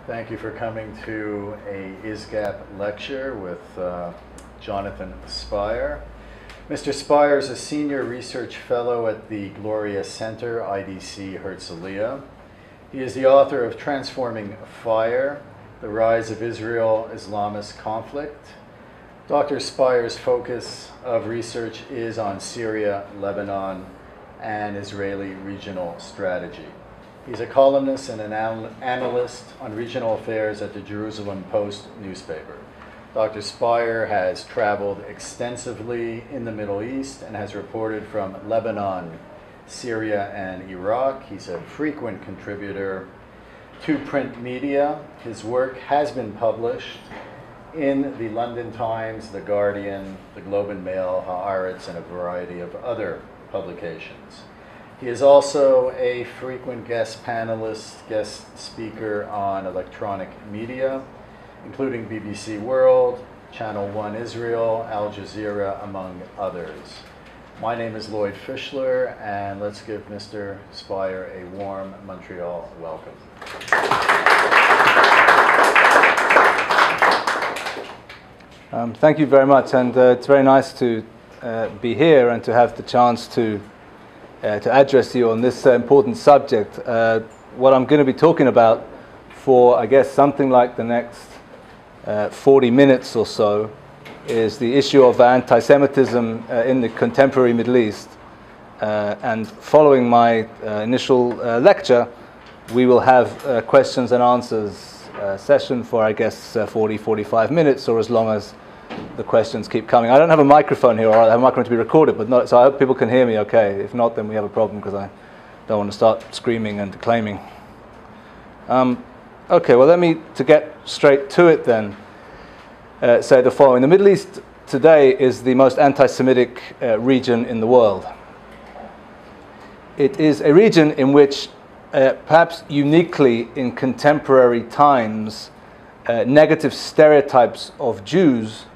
Thank you for coming to a ISGAP lecture with Jonathan Spire. Mr. Spire is a senior research fellow at the GLORIA Centre, IDC Herzliya. He is the author of Transforming Fire, The Rise of Israel-Islamist Conflict. Dr. Spire's focus of research is on Syria, Lebanon, and Israeli regional strategy. He's a columnist and an analyst on regional affairs at the Jerusalem Post newspaper. Dr. Spire has traveled extensively in the Middle East and has reported from Lebanon, Syria, and Iraq. He's a frequent contributor to print media. His work has been published in the London Times, The Guardian, the Globe and Mail, Haaretz, and a variety of other publications. He is also a frequent guest panelist, guest speaker on electronic media, including BBC World, Channel 1 Israel, Al Jazeera, among others. My name is Lloyd Fischler, and let's give Mr. Spire a warm Montreal welcome. Thank you very much, and it's very nice to be here and to have the chance to address you on this important subject. What I'm going to be talking about for, I guess, something like the next 40 minutes or so is the issue of anti-Semitism in the contemporary Middle East. And following my initial lecture, we will have questions and answers session for, I guess, 40-45 minutes, or as long as the questions keep coming. I don't have a microphone here, or I have a microphone to be recorded, but not, so I hope people can hear me okay. If not, then we have a problem, because I don't want to start screaming and declaiming. Okay, well, to get straight to it then, say the following. The Middle East today is the most anti-Semitic region in the world. It is a region in which, perhaps uniquely in contemporary times, negative stereotypes of Jews,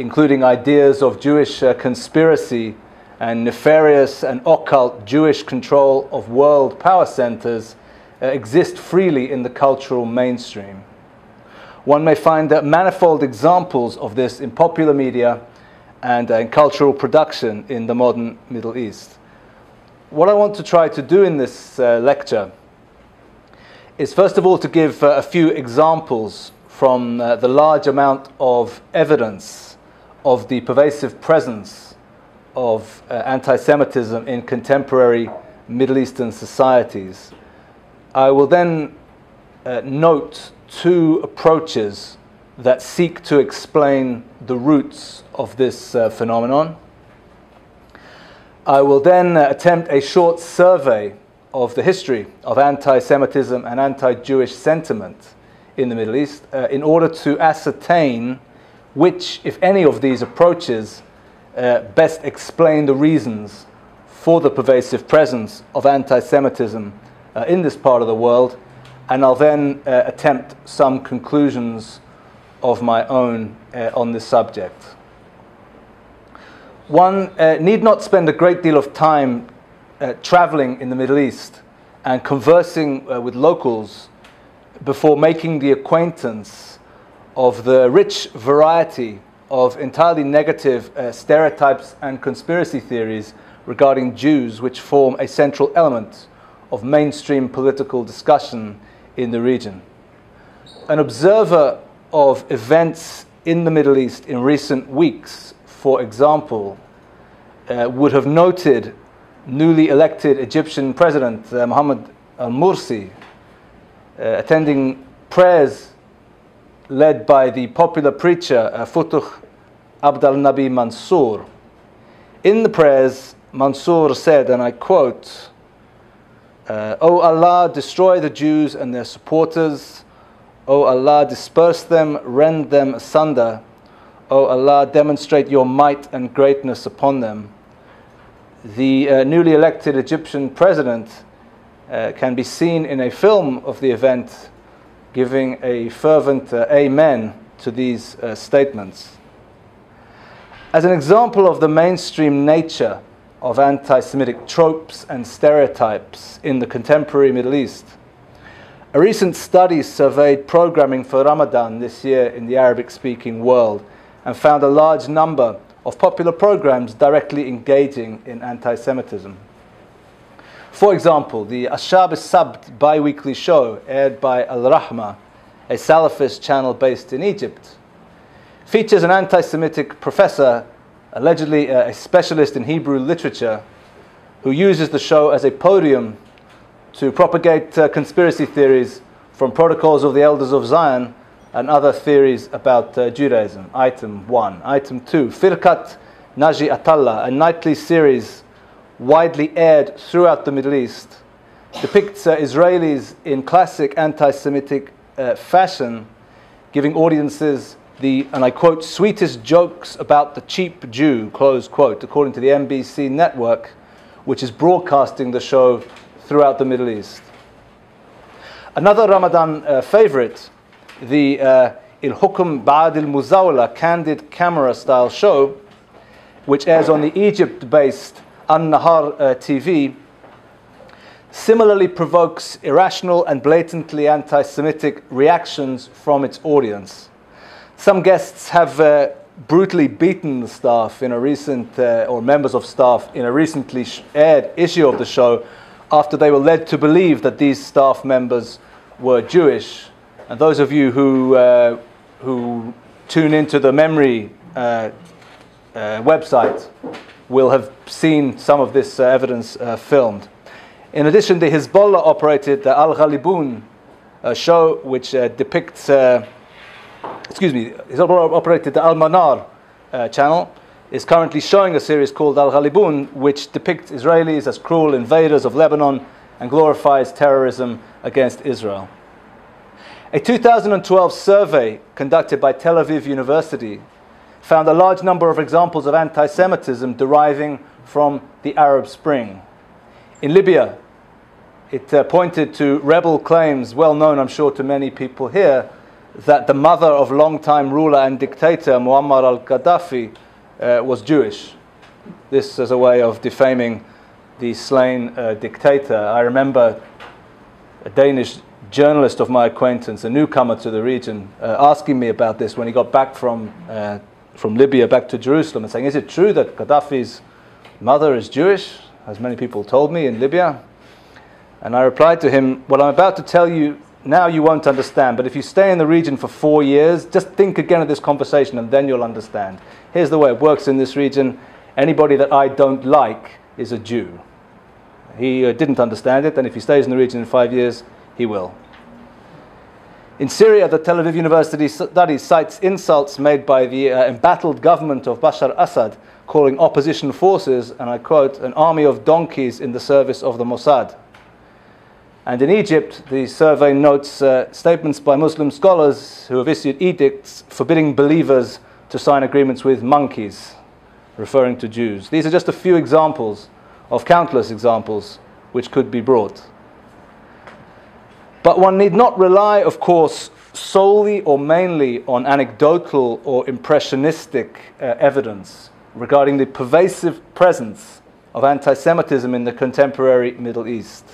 including ideas of Jewish conspiracy and nefarious and occult Jewish control of world power centers, exist freely in the cultural mainstream. One may find manifold examples of this in popular media and in cultural production in the modern Middle East. What I want to try to do in this lecture is, first of all, to give a few examples from the large amount of evidence of the pervasive presence of anti-Semitism in contemporary Middle Eastern societies. I will then note two approaches that seek to explain the roots of this phenomenon. I will then attempt a short survey of the history of anti-Semitism and anti-Jewish sentiment in the Middle East in order to ascertain which, if any, of these approaches best explain the reasons for the pervasive presence of anti-Semitism in this part of the world, and I'll then attempt some conclusions of my own on this subject. One need not spend a great deal of time traveling in the Middle East and conversing with locals before making the acquaintance of the rich variety of entirely negative stereotypes and conspiracy theories regarding Jews, which form a central element of mainstream political discussion in the region. An observer of events in the Middle East in recent weeks, for example, would have noted newly elected Egyptian President Mohammed al-Mursi attending prayers led by the popular preacher Futuh Abd al-Nabi Mansour. In the prayers, Mansour said, and I quote, "O Allah, destroy the Jews and their supporters. O Allah, disperse them, rend them asunder. O Allah, demonstrate your might and greatness upon them." The newly elected Egyptian president can be seen in a film of the event giving a fervent amen to these statements. As an example of the mainstream nature of anti-Semitic tropes and stereotypes in the contemporary Middle East, A recent study surveyed programming for Ramadan this year in the Arabic-speaking world and found a large number of popular programs directly engaging in anti-Semitism. For example, the Ashab al-Sabt bi-weekly show aired by Al-Rahma, a Salafist channel based in Egypt, features an anti-Semitic professor, allegedly a specialist in Hebrew literature, who uses the show as a podium to propagate conspiracy theories from protocols of the Elders of Zion and other theories about Judaism. Item 1. Item 2. Firqat Naji Atallah, a nightly series widely aired throughout the Middle East, depicts Israelis in classic anti-Semitic fashion, giving audiences the, and I quote, sweetest jokes about the cheap Jew, close quote, according to the NBC network, which is broadcasting the show throughout the Middle East. Another Ramadan favorite, the Il Hukm Ba'ad al-Muzawla candid camera style show, which airs on the Egypt-based An-Nahar TV, similarly provokes irrational and blatantly anti-Semitic reactions from its audience. Some guests have brutally beaten the staff in a recent, or members of staff in a recently aired issue of the show, after they were led to believe that these staff members were Jewish. And those of you who tune into the Memory website will have seen some of this evidence filmed. In addition, the Hezbollah-operated Al-Ghalibun show, which depicts, Hezbollah-operated the Al-Manar channel, is currently showing a series called Al-Ghalibun, which depicts Israelis as cruel invaders of Lebanon and glorifies terrorism against Israel. A 2012 survey conducted by Tel Aviv University found a large number of examples of anti-Semitism deriving from the Arab Spring. In Libya, it pointed to rebel claims, well known, I'm sure, to many people here, that the mother of longtime ruler and dictator Muammar al-Gaddafi was Jewish. This as a way of defaming the slain dictator. I remember a Danish journalist of my acquaintance, a newcomer to the region, asking me about this when he got back from Libya back to Jerusalem and saying, is it true that Gaddafi's mother is Jewish, as many people told me in Libya? And I replied to him, what I'm about to tell you now you won't understand, but if you stay in the region for 4 years, just think again of this conversation and then you'll understand. Here's the way it works in this region. Anybody that I don't like is a Jew. He didn't understand it, and if he stays in the region in 5 years, he will. In Syria, the Tel Aviv University study cites insults made by the embattled government of Bashar Assad, calling opposition forces, and I quote, an army of donkeys in the service of the Mossad. And in Egypt, the survey notes statements by Muslim scholars who have issued edicts forbidding believers to sign agreements with monkeys, referring to Jews. These are just a few examples of countless examples which could be brought. But one need not rely, of course, solely or mainly on anecdotal or impressionistic evidence regarding the pervasive presence of anti-Semitism in the contemporary Middle East.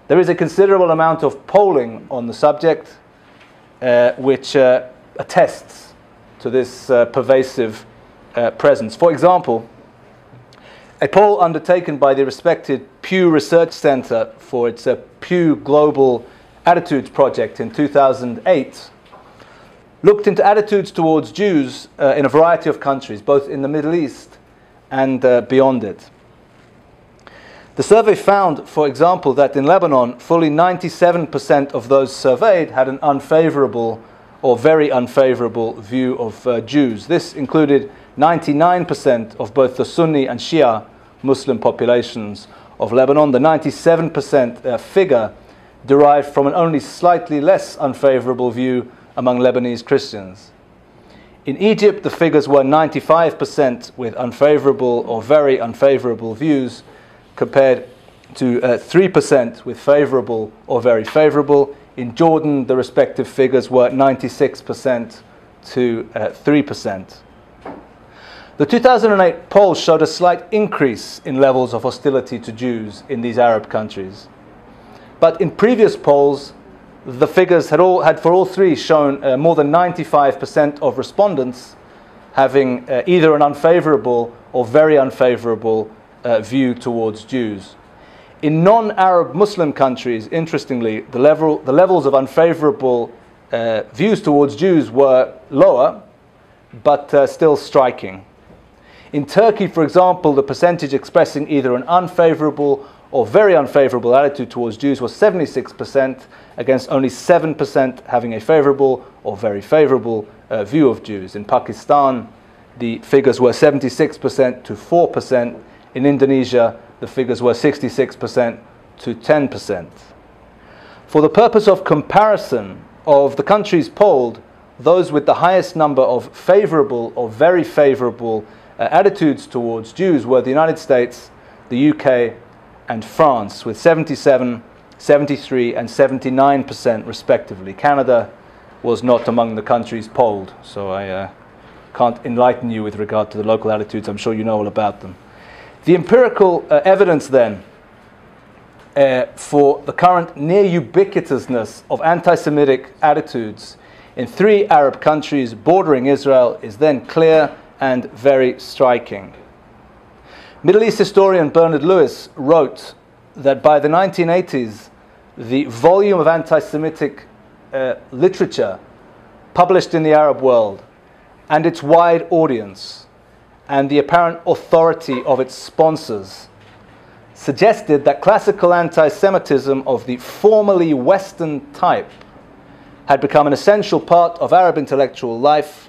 There is a considerable amount of polling on the subject which attests to this pervasive presence. For example, a poll undertaken by the respected Pew Research Centre for its Pew Global Attitudes Project in 2008 looked into attitudes towards Jews in a variety of countries, both in the Middle East and beyond it. The survey found, for example, that in Lebanon, fully 97% of those surveyed had an unfavorable or very unfavorable view of Jews. This included 99% of both the Sunni and Shia Muslim populations of Lebanon. The 97% figure derived from an only slightly less unfavorable view among Lebanese Christians. In Egypt, the figures were 95% with unfavorable or very unfavorable views, compared to 3% with favorable or very favorable. In Jordan, the respective figures were 96% to 3%. The 2008 poll showed a slight increase in levels of hostility to Jews in these Arab countries. But in previous polls, the figures had for all three shown more than 95% of respondents having either an unfavorable or very unfavorable view towards Jews. In non-Arab Muslim countries, interestingly, the levels of unfavorable views towards Jews were lower, but still striking. In Turkey, for example, the percentage expressing either an unfavorable or very unfavorable attitude towards Jews was 76%, against only 7% having a favorable or very favorable view of Jews. In Pakistan, the figures were 76% to 4%. In Indonesia, the figures were 66% to 10%. For the purpose of comparison of the countries polled, those with the highest number of favorable or very favorable attitudes towards Jews were the United States, the UK, and France, with 77, 73, and 79% respectively. Canada was not among the countries polled, so I can't enlighten you with regard to the local attitudes. I'm sure you know all about them. The empirical evidence then for the current near ubiquitousness of anti-Semitic attitudes in 3 Arab countries bordering Israel is then clear and very striking. Middle East historian Bernard Lewis wrote that by the 1980s, the volume of anti-Semitic literature published in the Arab world and its wide audience and the apparent authority of its sponsors suggested that classical anti-Semitism of the formerly Western type had become an essential part of Arab intellectual life,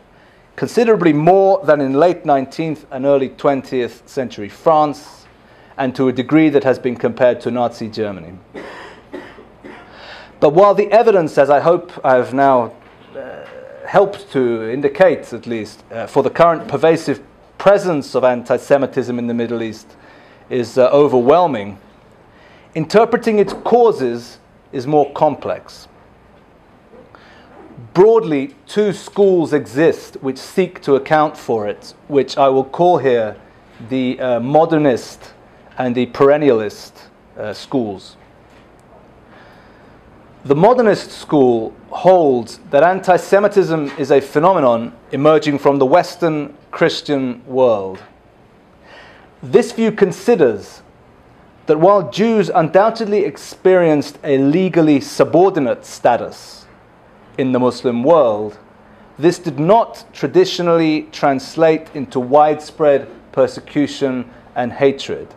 considerably more than in late 19th and early 20th century France, and to a degree that has been compared to Nazi Germany. But while the evidence, as I hope I have now helped to indicate at least, for the current pervasive presence of anti-Semitism in the Middle East is overwhelming, interpreting its causes is more complex. Broadly, 2 schools exist which seek to account for it, which I will call here the modernist and the perennialist schools. The modernist school holds that anti-Semitism is a phenomenon emerging from the Western Christian world. This view considers that while Jews undoubtedly experienced a legally subordinate status in the Muslim world, this did not traditionally translate into widespread persecution and hatred.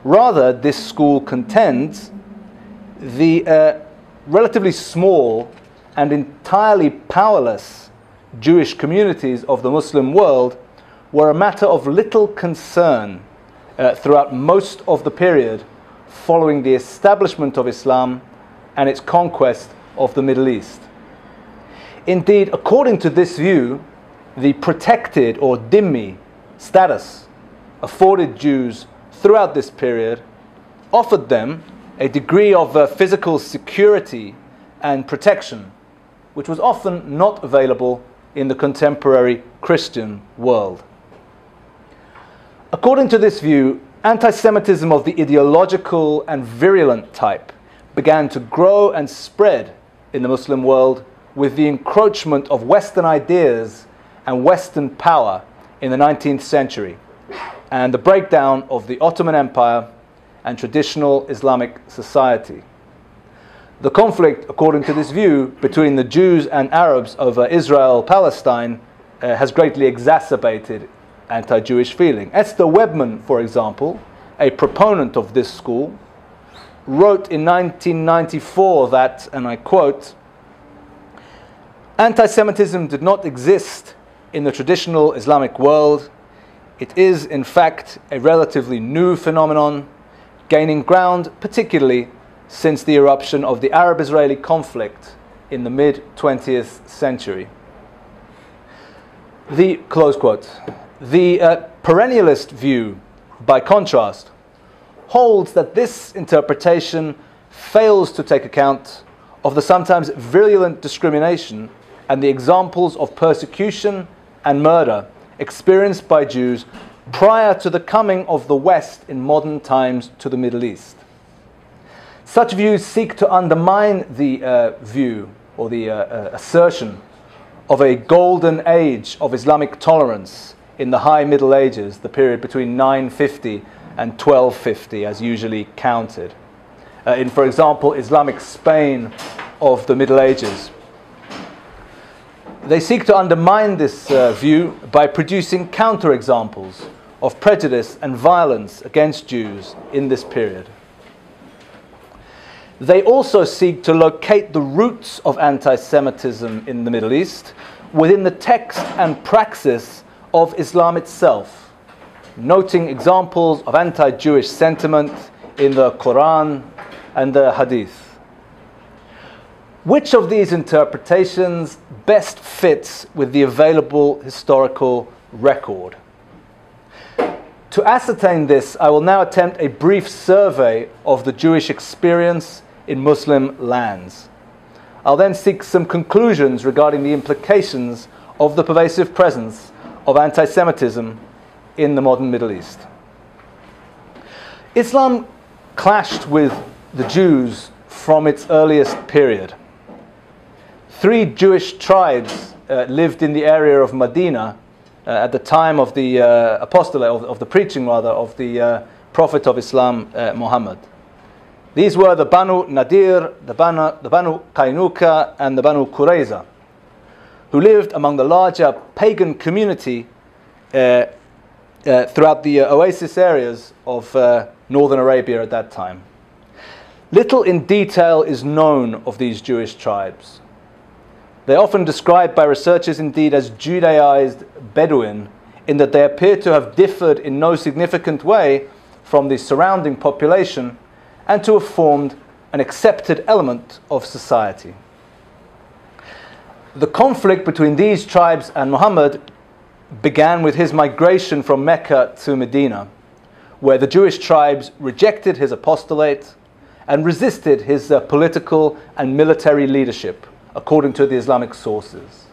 Rather, this school contends the relatively small and entirely powerless Jewish communities of the Muslim world were a matter of little concern throughout most of the period following the establishment of Islam and its conquest of the Middle East. Indeed, according to this view, the protected or dhimmi status afforded Jews throughout this period offered them a degree of physical security and protection, which was often not available in the contemporary Christian world. According to this view, anti-Semitism of the ideological and virulent type began to grow and spread in the Muslim world with the encroachment of Western ideas and Western power in the 19th century and the breakdown of the Ottoman Empire and traditional Islamic society. The conflict, according to this view, between the Jews and Arabs over Israel-Palestine has greatly exacerbated anti-Jewish feeling. Esther Webman, for example, a proponent of this school, wrote in 1994 that, and I quote, "Anti-Semitism did not exist in the traditional Islamic world. It is, in fact, a relatively new phenomenon, gaining ground particularly since the eruption of the Arab-Israeli conflict in the mid-20th century." Close quote. The perennialist view, by contrast, holds that this interpretation fails to take account of the sometimes virulent discrimination and the examples of persecution and murder experienced by Jews prior to the coming of the West in modern times to the Middle East. Such views seek to undermine the view or the assertion of a golden age of Islamic tolerance in the High Middle Ages, the period between 950 and 1250 as usually counted. In, for example, Islamic Spain of the Middle Ages. They seek to undermine this view by producing counterexamples of prejudice and violence against Jews in this period. They also seek to locate the roots of anti-Semitism in the Middle East within the text and praxis of Islam itself, noting examples of anti-Jewish sentiment in the Quran and the Hadith. Which of these interpretations best fits with the available historical record? To ascertain this, I will now attempt a brief survey of the Jewish experience in Muslim lands. I'll then seek some conclusions regarding the implications of the pervasive presence of anti-Semitism in the modern Middle East. Islam clashed with the Jews from its earliest period. 3 Jewish tribes lived in the area of Medina at the time of the apostolate, of the preaching rather, of the Prophet of Islam, Muhammad. These were the Banu Nadir, the Banu Qaynuqa, and the Banu Qurayza, who lived among the larger pagan community throughout the oasis areas of northern Arabia at that time. Little in detail is known of these Jewish tribes. They are often described by researchers indeed as Judaized Bedouin, in that they appear to have differed in no significant way from the surrounding population and to have formed an accepted element of society. The conflict between these tribes and Muhammad began with his migration from Mecca to Medina, where the Jewish tribes rejected his apostolate and resisted his political and military leadership, according to the Islamic sources.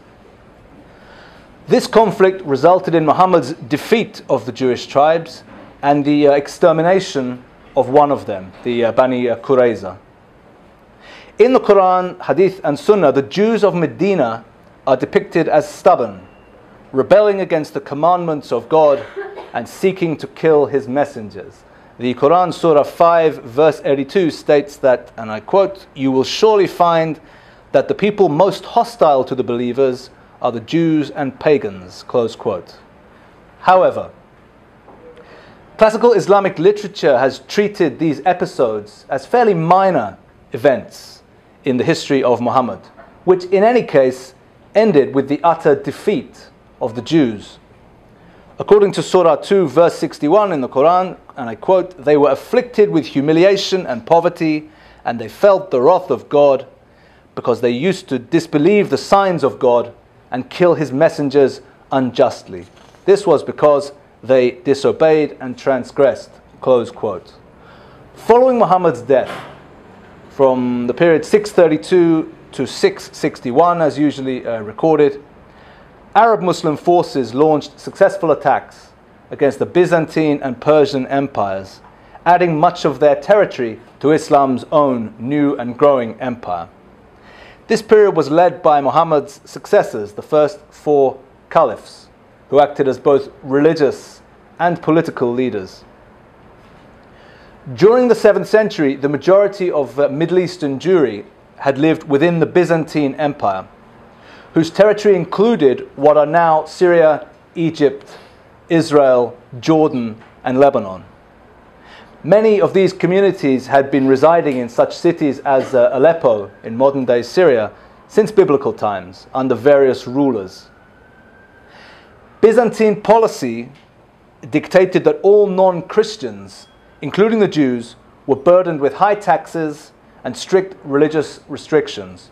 This conflict resulted in Muhammad's defeat of the Jewish tribes and the extermination of one of them, the Bani Qurayza. In the Quran, Hadith and Sunnah, the Jews of Medina are depicted as stubborn, rebelling against the commandments of God and seeking to kill his messengers. The Quran, Surah 5, verse 82 states that, and I quote, "You will surely find that the people most hostile to the believers are the Jews and pagans," close quote. However, classical Islamic literature has treated these episodes as fairly minor events in the history of Muhammad, which in any case ended with the utter defeat of the Jews. According to Surah 2, verse 61 in the Quran, and I quote, "They were afflicted with humiliation and poverty, and they felt the wrath of God, because they used to disbelieve the signs of God and kill his messengers unjustly. This was because they disobeyed and transgressed," close quote. Following Muhammad's death, from the period 632 to 661 as usually recorded, Arab Muslim forces launched successful attacks against the Byzantine and Persian empires, adding much of their territory to Islam's own new and growing empire. This period was led by Muhammad's successors, the first 4 caliphs, who acted as both religious and political leaders. During the 7th century, the majority of Middle Eastern Jewry had lived within the Byzantine Empire, whose territory included what are now Syria, Egypt, Israel, Jordan, and Lebanon. Many of these communities had been residing in such cities as Aleppo in modern-day Syria since biblical times under various rulers. Byzantine policy dictated that all non-Christians, including the Jews, were burdened with high taxes and strict religious restrictions.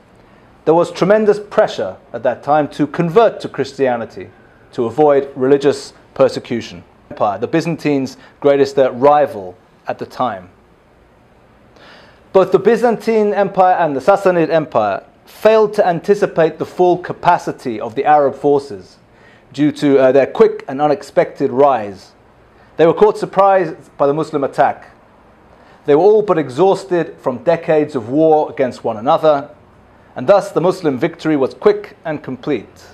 There was tremendous pressure at that time to convert to Christianity to avoid religious persecution. The Byzantines' greatest rival at the time. Both the Byzantine Empire and the Sassanid Empire failed to anticipate the full capacity of the Arab forces due to their quick and unexpected rise. They were caught surprised by the Muslim attack. They were all but exhausted from decades of war against one another, and thus the Muslim victory was quick and complete.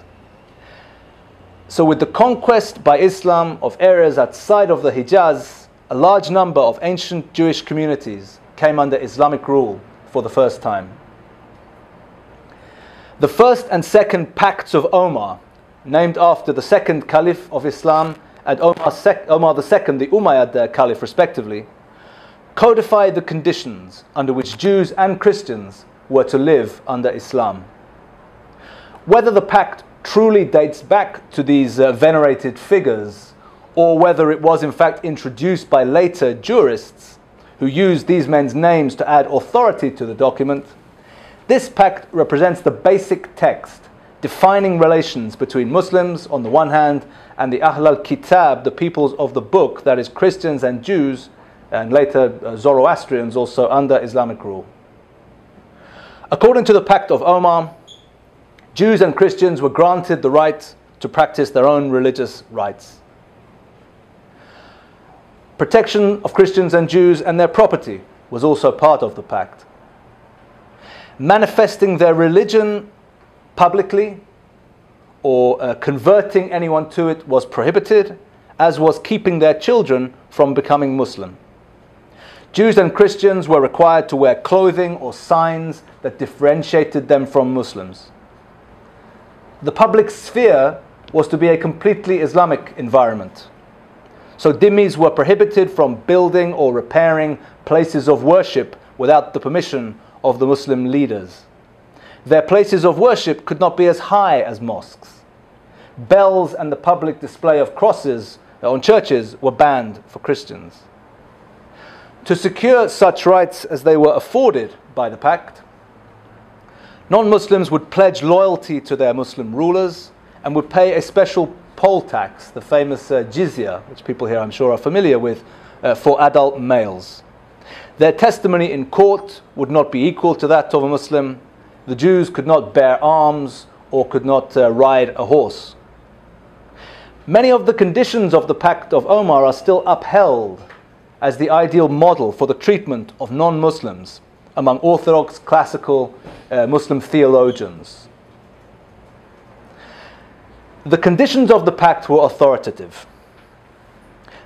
So with the conquest by Islam of areas outside of the Hijaz, a large number of ancient Jewish communities came under Islamic rule for the first time. The first and second Pacts of Omar, named after the second Caliph of Islam and Omar II, the Umayyad Caliph respectively, codified the conditions under which Jews and Christians were to live under Islam. Whether the pact truly dates back to these venerated figures, or whether it was in fact introduced by later jurists who used these men's names to add authority to the document, this pact represents the basic text defining relations between Muslims on the one hand and the Ahl al-Kitab, the peoples of the book, that is Christians and Jews, and later Zoroastrians also under Islamic rule. According to the Pact of Omar, Jews and Christians were granted the right to practice their own religious rites. Protection of Christians and Jews and their property was also part of the pact. Manifesting their religion publicly or converting anyone to it was prohibited, as was keeping their children from becoming Muslim. Jews and Christians were required to wear clothing or signs that differentiated them from Muslims. The public sphere was to be a completely Islamic environment. So dhimmis were prohibited from building or repairing places of worship without the permission of the Muslim leaders. Their places of worship could not be as high as mosques. Bells and the public display of crosses on churches were banned for Christians. To secure such rights as they were afforded by the pact, non-Muslims would pledge loyalty to their Muslim rulers and would pay a special poll tax, the famous jizya, which people here I'm sure are familiar with, for adult males. Their testimony in court would not be equal to that of a Muslim. The Jews could not bear arms or could not ride a horse. Many of the conditions of the Pact of Omar are still upheld as the ideal model for the treatment of non-Muslims among Orthodox classical Muslim theologians. The conditions of the pact were authoritative.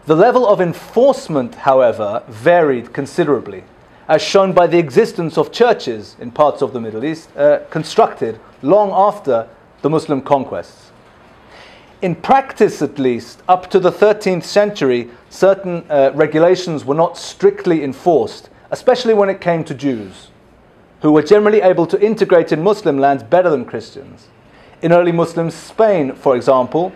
The level of enforcement, however, varied considerably, as shown by the existence of churches in parts of the Middle East constructed long after the Muslim conquests. In practice, at least, up to the 13th century, certain regulations were not strictly enforced, especially when it came to Jews, who were generally able to integrate in Muslim lands better than Christians. In early Muslim Spain, for example,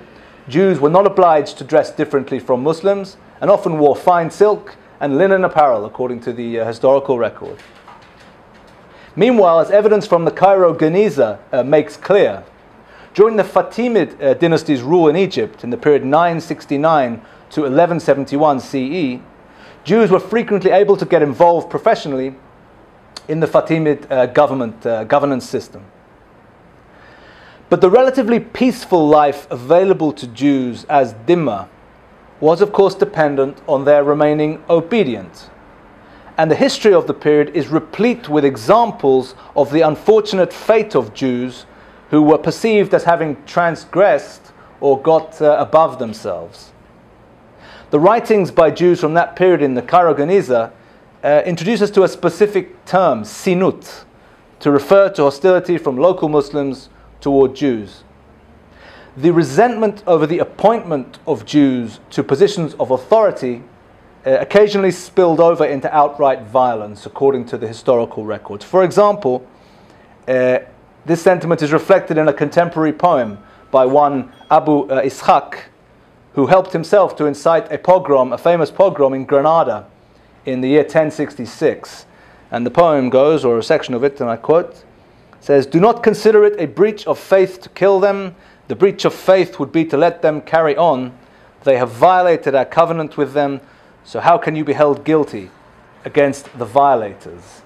Jews were not obliged to dress differently from Muslims and often wore fine silk and linen apparel, according to the historical record. Meanwhile, as evidence from the Cairo Geniza makes clear, during the Fatimid dynasty's rule in Egypt in the period 969 to 1171 CE, Jews were frequently able to get involved professionally in the Fatimid governance system. But the relatively peaceful life available to Jews as dhimma was of course dependent on their remaining obedient. And the history of the period is replete with examples of the unfortunate fate of Jews who were perceived as having transgressed or got above themselves. The writings by Jews from that period in the Cairo Geniza introduce us to a specific term, sinut, to refer to hostility from local Muslims toward Jews. The resentment over the appointment of Jews to positions of authority occasionally spilled over into outright violence, according to the historical records. For example, this sentiment is reflected in a contemporary poem by one Abu Ishaq, who helped himself to incite a pogrom, a famous pogrom in Granada in the year 1066. And the poem goes, or a section of it, and I quote, says, "Do not consider it a breach of faith to kill them. The breach of faith would be to let them carry on. They have violated our covenant with them, so how can you be held guilty against the violators?"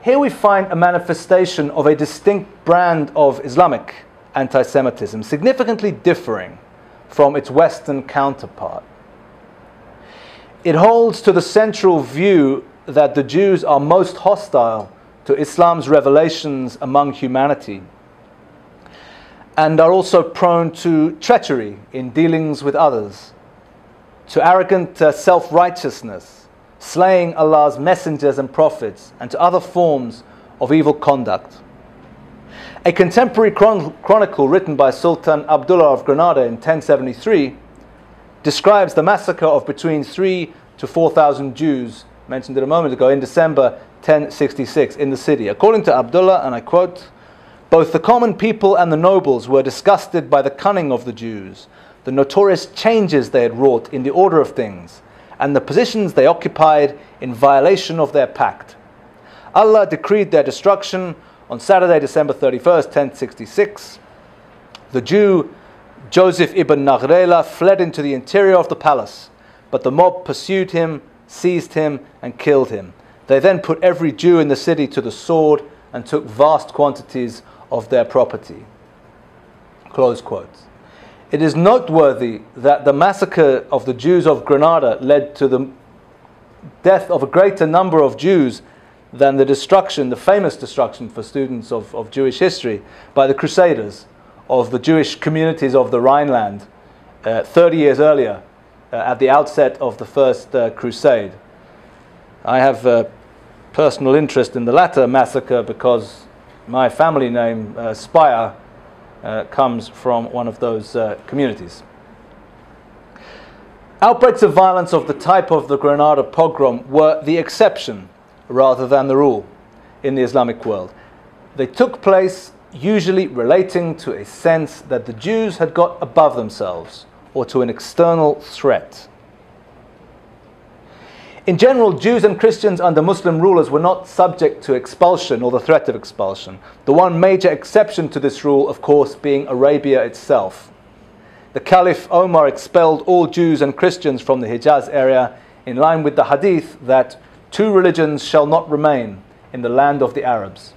Here we find a manifestation of a distinct brand of Islamic anti-Semitism, significantly differing from its Western counterpart. It holds to the central view that the Jews are most hostile to Islam's revelations among humanity and are also prone to treachery in dealings with others, to arrogant self-righteousness, slaying Allah's messengers and prophets, and to other forms of evil conduct. A contemporary chronicle written by Sultan Abdullah of Granada in 1073 describes the massacre of between 3,000 to 4,000 Jews, mentioned it a moment ago, in December 1066 in the city. According to Abdullah, and I quote, "Both the common people and the nobles were disgusted by the cunning of the Jews, the notorious changes they had wrought in the order of things, and the positions they occupied in violation of their pact. Allah decreed their destruction on Saturday, December 31st, 1066. The Jew Joseph ibn Naghrela fled into the interior of the palace, but the mob pursued him, seized him, and killed him. They then put every Jew in the city to the sword and took vast quantities of their property." Close quotes. It is noteworthy that the massacre of the Jews of Granada led to the death of a greater number of Jews than the destruction, the famous destruction for students of Jewish history, by the Crusaders of the Jewish communities of the Rhineland 30 years earlier, at the outset of the First Crusade. I have a personal interest in the latter massacre because my family name, Speyer, comes from one of those communities. Outbreaks of violence of the type of the Granada pogrom were the exception rather than the rule in the Islamic world. They took place usually relating to a sense that the Jews had got above themselves or to an external threat. In general, Jews and Christians under Muslim rulers were not subject to expulsion or the threat of expulsion. The one major exception to this rule, of course, being Arabia itself. The Caliph Omar expelled all Jews and Christians from the Hijaz area in line with the hadith that two religions shall not remain in the land of the Arabs.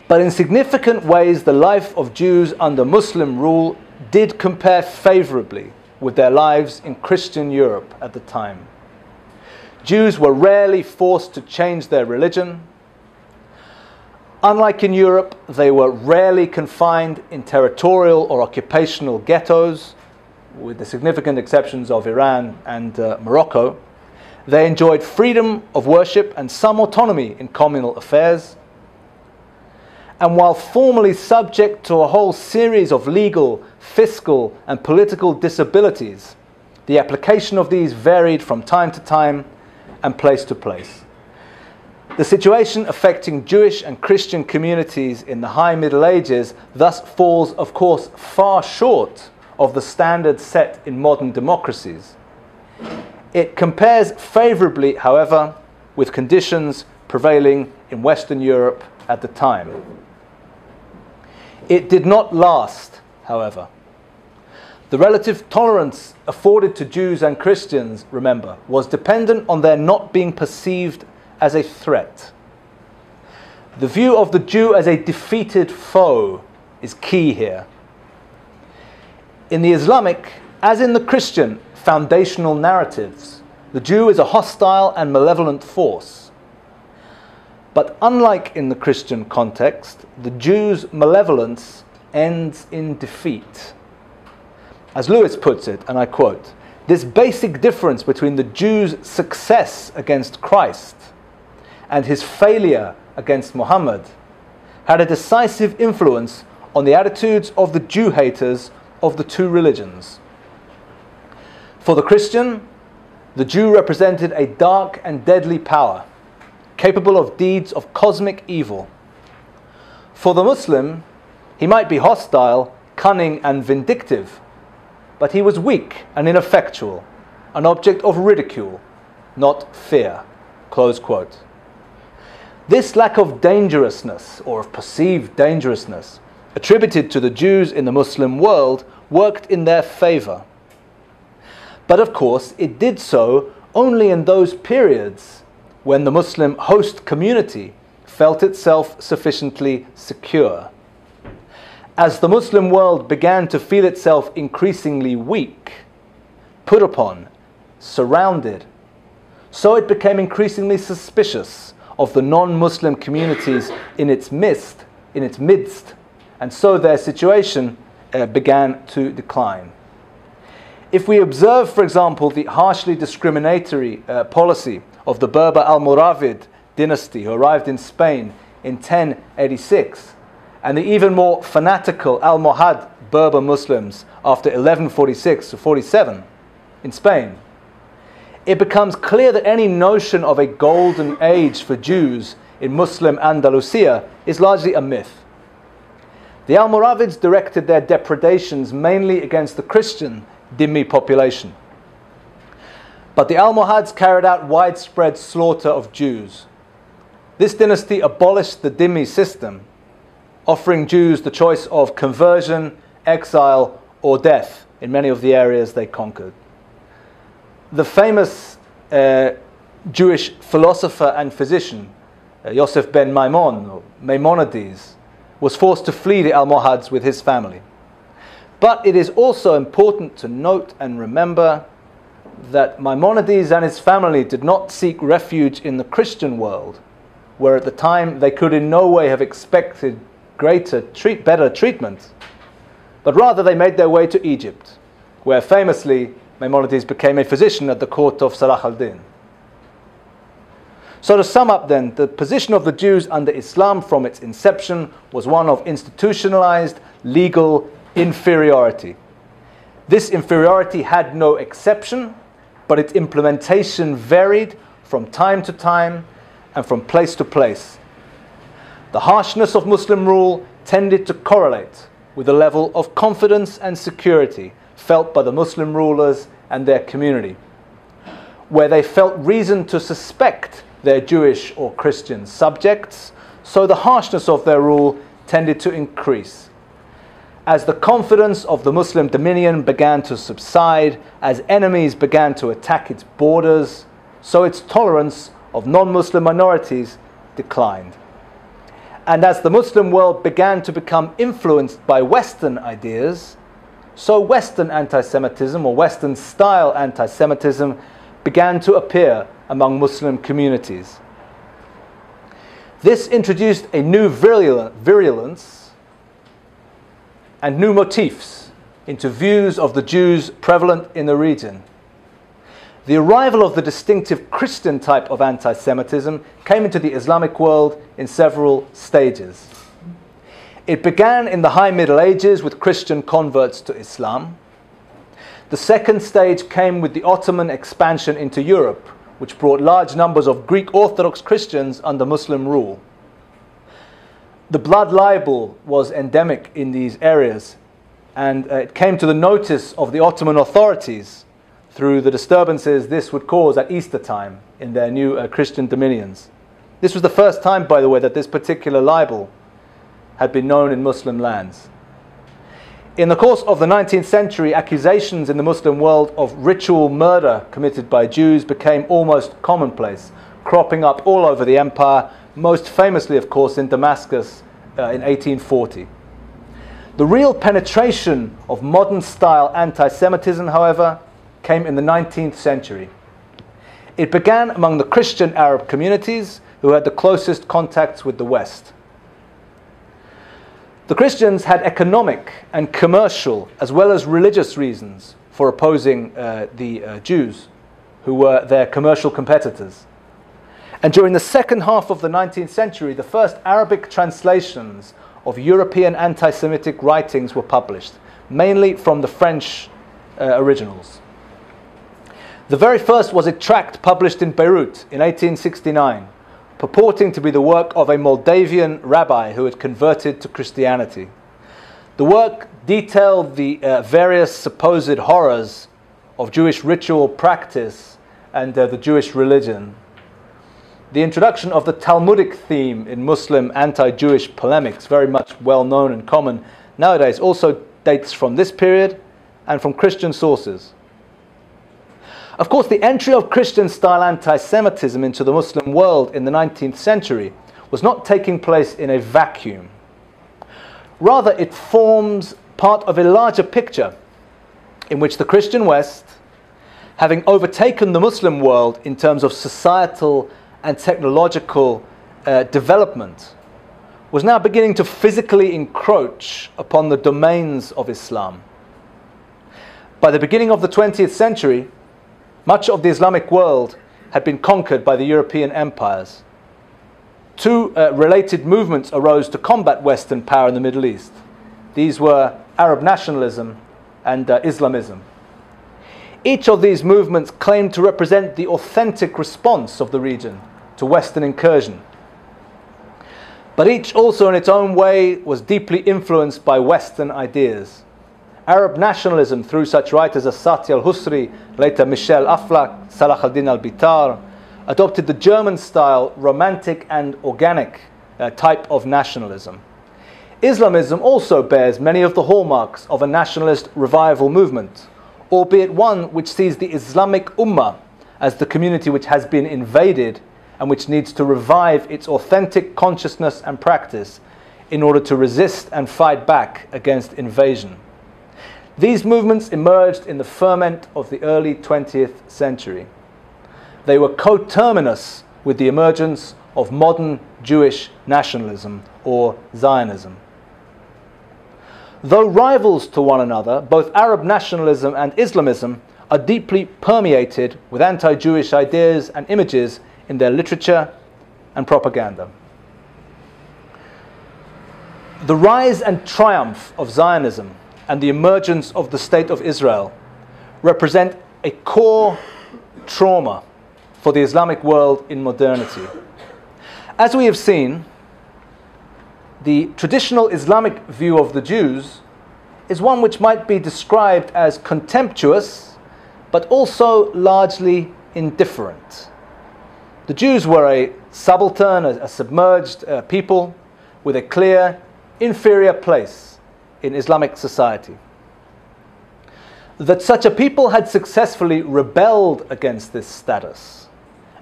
But in significant ways, the life of Jews under Muslim rule did compare favorably with their lives in Christian Europe at the time. Jews were rarely forced to change their religion. Unlike in Europe, they were rarely confined in territorial or occupational ghettos, with the significant exceptions of Iran and Morocco. They enjoyed freedom of worship and some autonomy in communal affairs. And while formally subject to a whole series of legal, fiscal, and political disabilities, the application of these varied from time to time and place to place. The situation affecting Jewish and Christian communities in the High Middle Ages thus falls, of course, far short of the standards set in modern democracies. It compares favorably, however, with conditions prevailing in Western Europe at the time. It did not last, however. The relative tolerance afforded to Jews and Christians, remember, was dependent on their not being perceived as a threat. The view of the Jew as a defeated foe is key here. In the Islamic, as in the Christian, foundational narratives, the Jew is a hostile and malevolent force. But unlike in the Christian context, the Jew's malevolence ends in defeat. As Lewis puts it, and I quote, "This basic difference between the Jew's success against Christ and his failure against Muhammad had a decisive influence on the attitudes of the Jew haters of the two religions. For the Christian, the Jew represented a dark and deadly power, capable of deeds of cosmic evil. For the Muslim, he might be hostile, cunning, and vindictive, but he was weak and ineffectual, an object of ridicule, not fear." Close quote. This lack of dangerousness, or of perceived dangerousness, attributed to the Jews in the Muslim world worked in their favor. But of course, it did so only in those periods when the Muslim host community felt itself sufficiently secure. As the Muslim world began to feel itself increasingly weak, put upon, surrounded. So it became increasingly suspicious of the non-Muslim communities in its midst, and so their situation began to decline. If we observe, for example, the harshly discriminatory policy of the Berber Almoravid dynasty who arrived in Spain in 1086, and the even more fanatical Almohad Berber Muslims after 1146 to 47 in Spain, it becomes clear that any notion of a golden age for Jews in Muslim Andalusia is largely a myth. The Almoravids directed their depredations mainly against the Christian Dhimmi population. But the Almohads carried out widespread slaughter of Jews. This dynasty abolished the Dhimmi system, offering Jews the choice of conversion, exile, or death in many of the areas they conquered. The famous Jewish philosopher and physician, Yosef ben Maimon, or Maimonides, was forced to flee the Almohads with his family. But it is also important to note and remember that Maimonides and his family did not seek refuge in the Christian world, where at the time they could in no way have expected better treatment, but rather they made their way to Egypt, where famously Maimonides became a physician at the court of Salah al-Din. So to sum up then, the position of the Jews under Islam from its inception was one of institutionalized legal inferiority. This inferiority had no exception, but its implementation varied from time to time and from place to place. The harshness of Muslim rule tended to correlate with the level of confidence and security felt by the Muslim rulers and their community. Where they felt reason to suspect their Jewish or Christian subjects, so the harshness of their rule tended to increase. As the confidence of the Muslim dominion began to subside, as enemies began to attack its borders, so its tolerance of non-Muslim minorities declined. And as the Muslim world began to become influenced by Western ideas, so Western anti-Semitism, or Western-style anti-Semitism, began to appear among Muslim communities. This introduced a new virulence and new motifs into views of the Jews prevalent in the region. The arrival of the distinctive Christian type of anti-Semitism came into the Islamic world in several stages. It began in the High Middle Ages with Christian converts to Islam. The second stage came with the Ottoman expansion into Europe, which brought large numbers of Greek Orthodox Christians under Muslim rule. The blood libel was endemic in these areas, and it came to the notice of the Ottoman authorities through the disturbances this would cause at Easter time in their new Christian dominions. This was the first time, by the way, that this particular libel had been known in Muslim lands. In the course of the 19th century, accusations in the Muslim world of ritual murder committed by Jews became almost commonplace, cropping up all over the empire, most famously, of course, in Damascus in 1840. The real penetration of modern-style anti-Semitism, however, came in the 19th century. It began among the Christian Arab communities who had the closest contacts with the West. The Christians had economic and commercial as well as religious reasons for opposing the Jews, who were their commercial competitors. And during the second half of the 19th century, the first Arabic translations of European anti-Semitic writings were published, mainly from the French originals. The very first was a tract published in Beirut in 1869, purporting to be the work of a Moldavian rabbi who had converted to Christianity. The work detailed the various supposed horrors of Jewish ritual practice and the Jewish religion. The introduction of the Talmudic theme in Muslim anti-Jewish polemics, very much well known and common nowadays, also dates from this period and from Christian sources. Of course, the entry of Christian-style anti-Semitism into the Muslim world in the 19th century was not taking place in a vacuum. Rather, it forms part of a larger picture in which the Christian West having overtaken the Muslim world in terms of societal and technological development, was now beginning to physically encroach upon the domains of Islam. By the beginning of the 20th century, much of the Islamic world had been conquered by the European empires. Two related movements arose to combat Western power in the Middle East. These were Arab nationalism and Islamism. Each of these movements claimed to represent the authentic response of the region to Western incursion. But each also in its own way was deeply influenced by Western ideas. Arab nationalism, through such writers as Sati al-Husri, later Michel Aflaq, Salah al-Din al-Bitar, adopted the German-style romantic and organic type of nationalism. Islamism also bears many of the hallmarks of a nationalist revival movement, albeit one which sees the Islamic Ummah as the community which has been invaded and which needs to revive its authentic consciousness and practice in order to resist and fight back against invasion. These movements emerged in the ferment of the early 20th century. They were coterminous with the emergence of modern Jewish nationalism or Zionism. Though rivals to one another, both Arab nationalism and Islamism are deeply permeated with anti-Jewish ideas and images in their literature and propaganda. The rise and triumph of Zionism and the emergence of the State of Israel represent a core trauma for the Islamic world in modernity. As we have seen, the traditional Islamic view of the Jews is one which might be described as contemptuous, but also largely indifferent. The Jews were a subaltern, a submerged people with a clear, inferior place in Islamic society. That such a people had successfully rebelled against this status,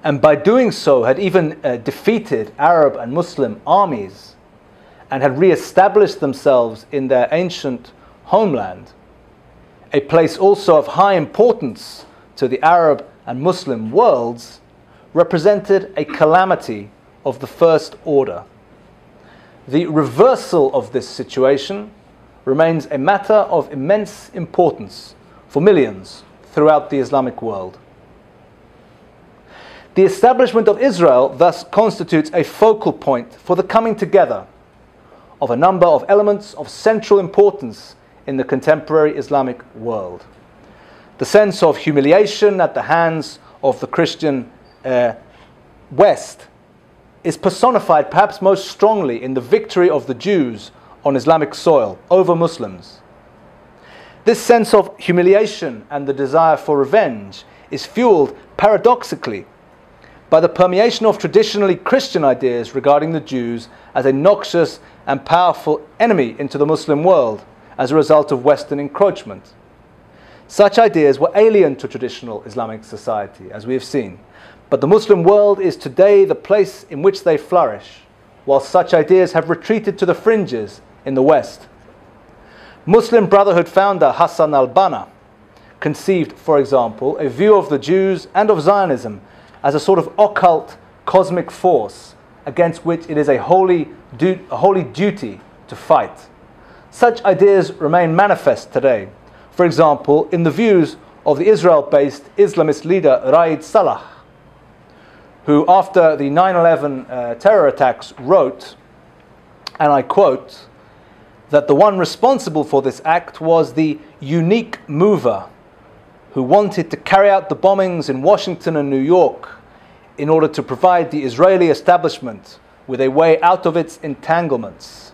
and by doing so had even defeated Arab and Muslim armies, and had re-established themselves in their ancient homeland, a place also of high importance to the Arab and Muslim worlds, represented a calamity of the first order. The reversal of this situation remains a matter of immense importance for millions throughout the Islamic world. The establishment of Israel thus constitutes a focal point for the coming together of a number of elements of central importance in the contemporary Islamic world. The sense of humiliation at the hands of the Christian West is personified perhaps most strongly in the victory of the Jews on Islamic soil over Muslims. This sense of humiliation and the desire for revenge is fueled paradoxically by the permeation of traditionally Christian ideas regarding the Jews as a noxious and powerful enemy into the Muslim world as a result of Western encroachment. Such ideas were alien to traditional Islamic society, as we have seen, but the Muslim world is today the place in which they flourish, while such ideas have retreated to the fringes in the West. Muslim Brotherhood founder Hassan al-Banna conceived, for example, a view of the Jews and of Zionism as a sort of occult cosmic force against which it is a holy duty to fight. Such ideas remain manifest today, for example, in the views of the Israel-based Islamist leader Raed Salah, who after the 9/11 terror attacks wrote, and I quote, that the one responsible for this act was the unique mover who wanted to carry out the bombings in Washington and New York in order to provide the Israeli establishment with a way out of its entanglements.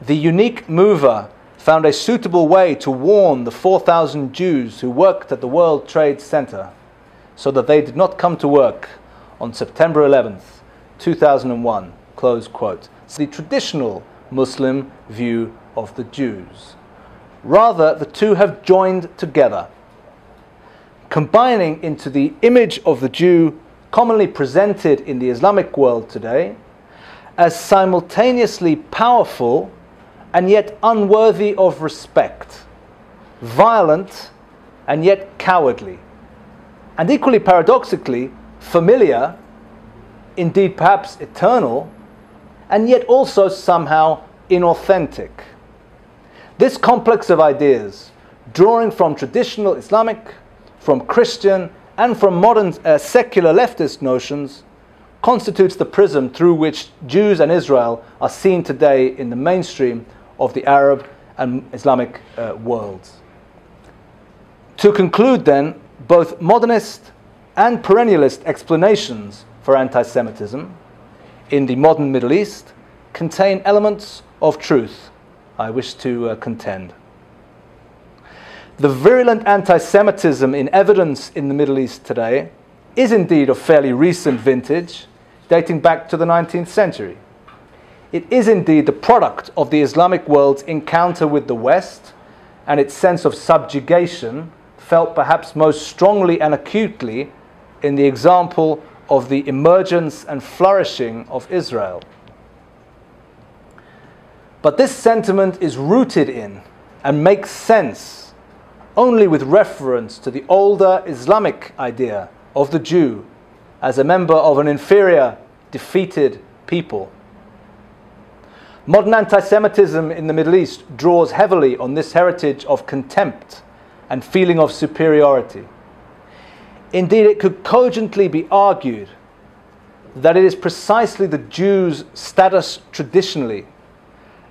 The unique mover found a suitable way to warn the 4,000 Jews who worked at the World Trade Center so that they did not come to work on September 11th, 2001, close quote. It's the traditional Muslim view of the Jews. Rather, the two have joined together, combining into the image of the Jew commonly presented in the Islamic world today as simultaneously powerful and yet unworthy of respect, violent and yet cowardly, and equally paradoxically, familiar, indeed perhaps eternal, and yet also somehow inauthentic. This complex of ideas, drawing from traditional Islamic, from Christian, and from modern secular leftist notions, constitutes the prism through which Jews and Israel are seen today in the mainstream of the Arab and Islamic worlds. To conclude then, both modernist and perennialist explanations for anti-Semitism in the modern Middle East contain elements of truth, I wish to contend. The virulent anti-Semitism in evidence in the Middle East today is indeed of fairly recent vintage, dating back to the 19th century. It is indeed the product of the Islamic world's encounter with the West and its sense of subjugation, felt perhaps most strongly and acutely in the example of the emergence and flourishing of Israel. But this sentiment is rooted in and makes sense only with reference to the older Islamic idea of the Jew as a member of an inferior, defeated people. Modern anti-Semitism in the Middle East draws heavily on this heritage of contempt and feeling of superiority. Indeed, it could cogently be argued that it is precisely the Jew's status traditionally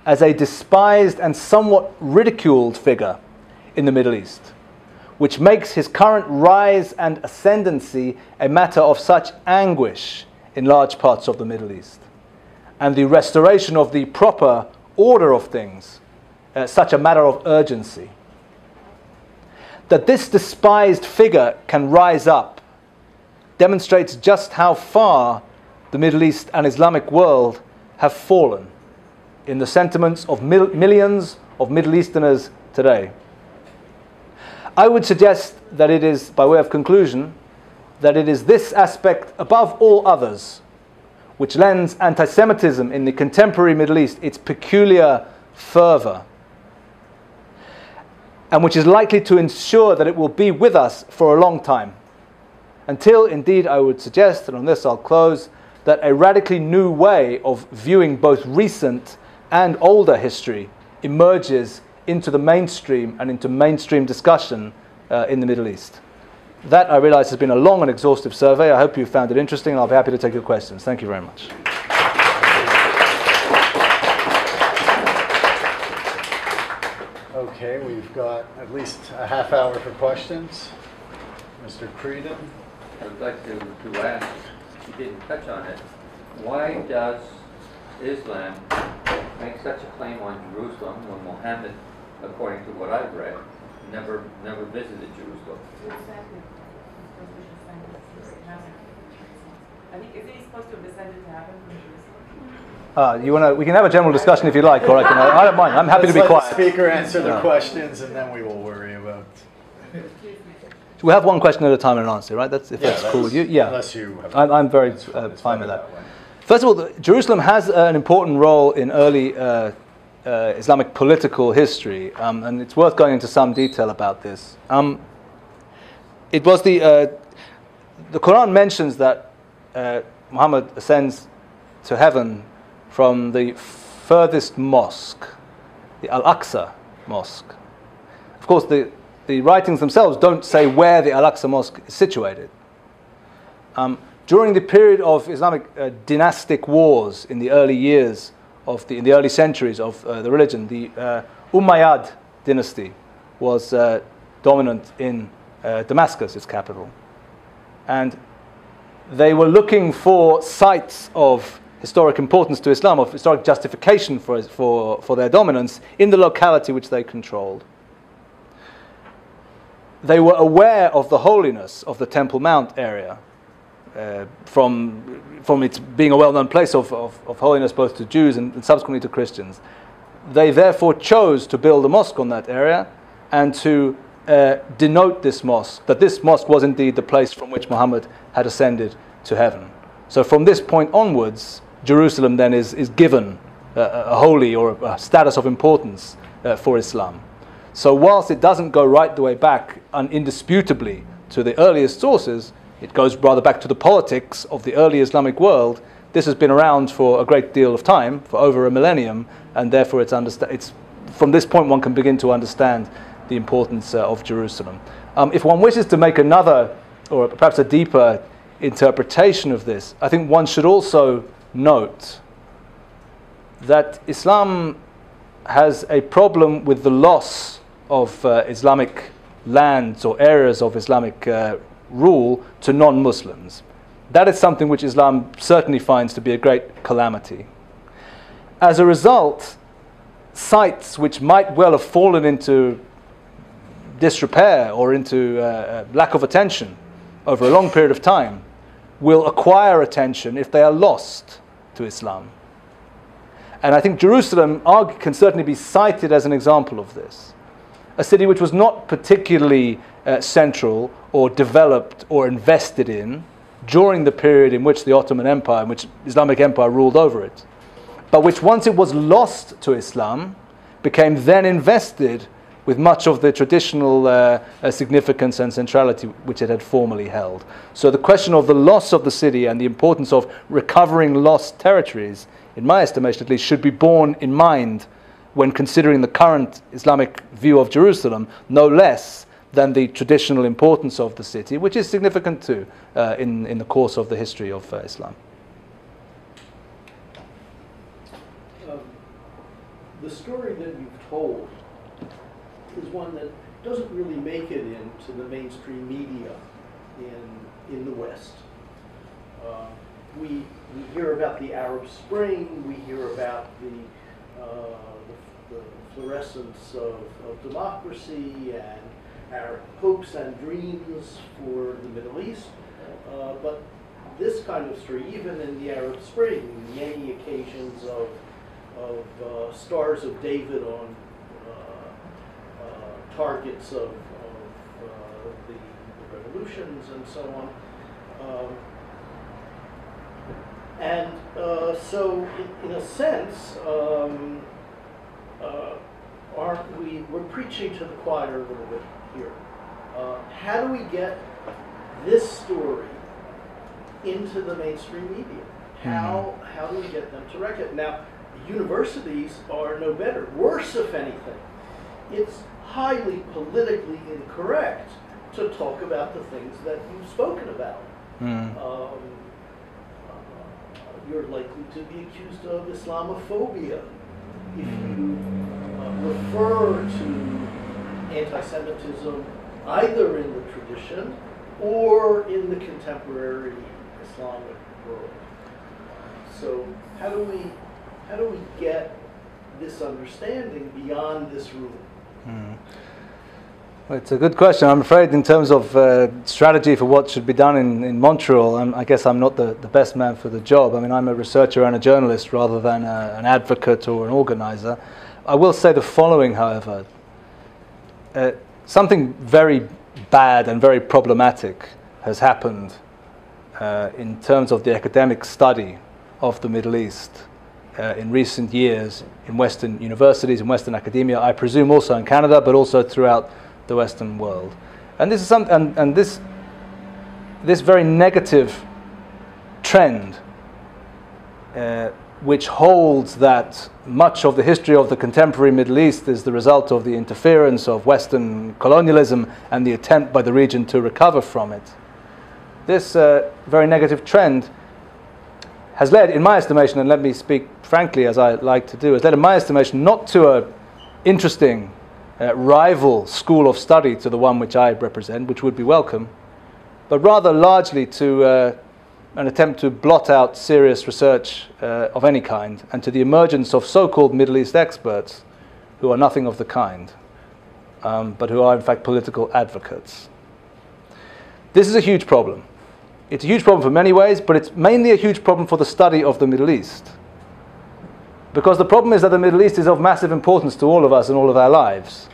as a despised and somewhat ridiculed figure in the Middle East, which makes his current rise and ascendancy a matter of such anguish in large parts of the Middle East, and the restoration of the proper order of things such a matter of urgency. That this despised figure can rise up demonstrates just how far the Middle East and Islamic world have fallen in the sentiments of millions of Middle Easterners today. I would suggest that it is, by way of conclusion, that it is this aspect above all others which lends anti-Semitism in the contemporary Middle East its peculiar fervor, and which is likely to ensure that it will be with us for a long time, until indeed I would suggest, and on this I'll close, that a radically new way of viewing both recent and older history emerges into the mainstream and into mainstream discussion in the Middle East. That, I realize, has been a long and exhaustive survey. I hope you found it interesting, and I'll be happy to take your questions. Thank you very much. Okay, we've got at least a half hour for questions. Mr. Creedon. I would like to ask, you didn't touch on it, why does Islam make such a claim on Jerusalem when Muhammad, according to what I've read, never visited Jerusalem? Exactly. I think, isn't he supposed to have descended to heaven from Jerusalem? We can have a general discussion if you like, or I don't mind. I'm happy to be quiet. Let the speaker answer the questions, and then we will worry about. We have one question at a time and an answer, right? That's cool with you. Yeah. Unless you have. I'm very fine with that. First of all, Jerusalem has an important role in early Islamic political history, and it's worth going into some detail about this. It was the Quran mentions that Muhammad ascends to heaven from the furthest mosque, the Al-Aqsa Mosque. Of course, the writings themselves don't say where the Al-Aqsa Mosque is situated. During the period of Islamic dynastic wars in the early years in the early centuries of the religion, the Umayyad dynasty was dominant in Damascus, its capital, and they were looking for sites of historic importance to Islam, of historic justification for their dominance in the locality which they controlled. They were aware of the holiness of the Temple Mount area, from its being a well-known place of holiness both to Jews and subsequently to Christians. They therefore chose to build a mosque on that area and to denote this mosque, that this mosque was indeed the place from which Muhammad had ascended to heaven. So from this point onwards, Jerusalem then is given a holy or a status of importance for Islam. So whilst it doesn't go right the way back indisputably to the earliest sources, it goes rather back to the politics of the early Islamic world. This has been around for a great deal of time, for over a millennium, and therefore it's from this point one can begin to understand the importance of Jerusalem. If one wishes to make another, or perhaps a deeper interpretation of this, I think one should also note that Islam has a problem with the loss of Islamic lands or areas of Islamic rule to non-Muslims. That is something which Islam certainly finds to be a great calamity. As a result, sites which might well have fallen into disrepair or into lack of attention over a long period of time will acquire attention if they are lost to Islam. And I think Jerusalem can certainly be cited as an example of this. A city which was not particularly central or developed or invested in during the period in which the Ottoman Empire, in which Islamic Empire ruled over it, but which once it was lost to Islam, became then invested with much of the traditional significance and centrality which it had formerly held. So the question of the loss of the city and the importance of recovering lost territories, in my estimation at least, should be borne in mind when considering the current Islamic view of Jerusalem, no less than the traditional importance of the city, which is significant too in the course of the history of Islam. The story that you've told is one that doesn't really make it into the mainstream media in the West. We hear about the Arab Spring, we hear about the fluorescence of democracy and our hopes and dreams for the Middle East, but this kind of story, even in the Arab Spring, many occasions of stars of David on targets of the revolutions and so on. So in a sense, we're preaching to the choir a little bit here. How do we get this story into the mainstream media? How do we get them to recognize? Now, universities are no better. Worse, if anything. It's highly politically incorrect to talk about the things that you've spoken about. You're likely to be accused of Islamophobia if you refer to anti-Semitism either in the tradition or in the contemporary Islamic world. So how do we get this understanding beyond this room? Well, it's a good question. I'm afraid in terms of strategy for what should be done in Montreal, I guess I'm not the best man for the job. I mean, I'm a researcher and a journalist rather than an advocate or an organizer. I will say the following, however. Something very bad and very problematic has happened in terms of the academic study of the Middle East in recent years in Western universities, in Western academia, I presume also in Canada, but also throughout the Western world. And this is this very negative trend which holds that much of the history of the contemporary Middle East is the result of the interference of Western colonialism and the attempt by the region to recover from it. This very negative trend has led, in my estimation, and let me speak frankly as I like to do, has led, in my estimation, not to an interesting rival school of study to the one which I represent, which would be welcome, but rather largely to an attempt to blot out serious research of any kind and to the emergence of so-called Middle East experts who are nothing of the kind, but who are in fact political advocates. This is a huge problem. It's a huge problem for many ways, but it's mainly a huge problem for the study of the Middle East. Because the problem is that the Middle East is of massive importance to all of us and all of our lives.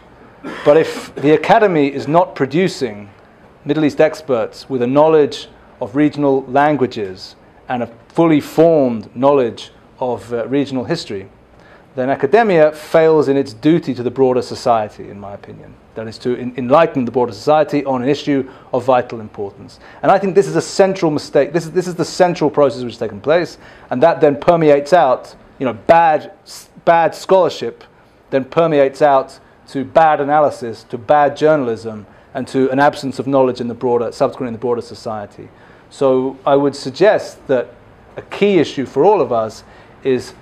But if the academy is not producing Middle East experts with a knowledge of regional languages and a fully formed knowledge of regional history, then academia fails in its duty to the broader society, in my opinion. That is to enlighten the broader society on an issue of vital importance. And I think this is a central mistake. This is the central process which has taken place, and that then permeates out, bad scholarship then permeates out to bad analysis, to bad journalism, and to an absence of knowledge in the broader, subsequently in the broader society. So I would suggest that a key issue for all of us is,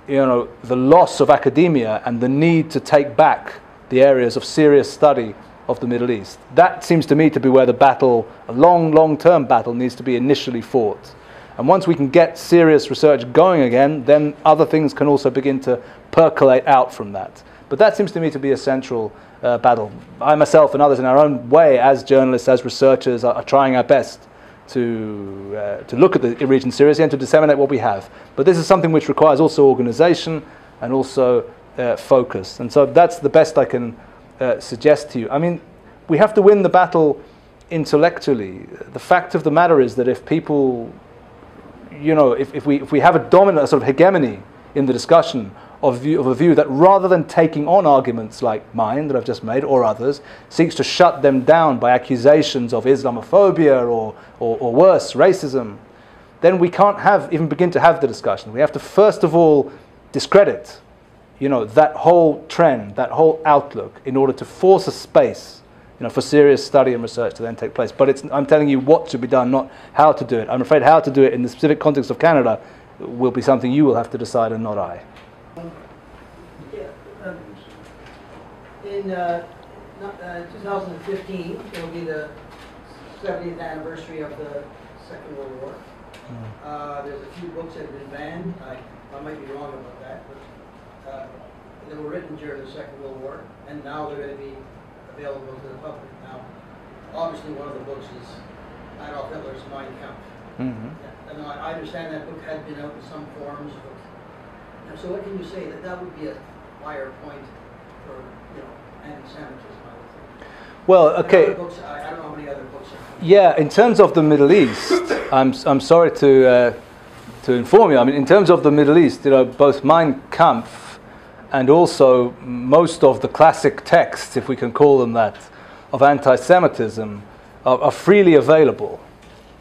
the loss of academia and the need to take back the areas of serious study of the Middle East. That seems to me to be where the battle, a long-term battle, needs to be initially fought. And once we can get serious research going again, then other things can also begin to percolate out from that. But that seems to me to be a central battle. I myself and others in our own way, as journalists, as researchers, are trying our best to look at the region seriously and to disseminate what we have. But this is something which requires also organization and also focus. And so that's the best I can suggest to you. I mean, we have to win the battle intellectually. The fact of the matter is that if people, if we have a dominant sort of hegemony in the discussion of a view that rather than taking on arguments like mine that I've just made or others, seeks to shut them down by accusations of Islamophobia or worse, racism, then we can't even begin to have the discussion. We have to first of all discredit, that whole trend, that whole outlook, in order to force a space, for serious study and research to then take place. But I'm telling you what should be done, not how to do it. I'm afraid how to do it in the specific context of Canada will be something you will have to decide and not I. In 2015, it will be the 70th anniversary of the Second World War. There's a few books that have been banned. I might be wrong about that, but they were written during the Second World War, and now they're going to be available to the public. Now, obviously, one of the books is Adolf Hitler's Mein Kampf. Mm-hmm. And I understand that book had been out in some forms. But, so what can you say that would be a fire point for anti-Semitism? I would think. Well, okay. Books, I don't know how many other books. Yeah, in terms of the Middle East, I'm sorry to inform you. I mean, in terms of the Middle East, both Mein Kampf and also most of the classic texts, if we can call them that, of anti-Semitism are freely available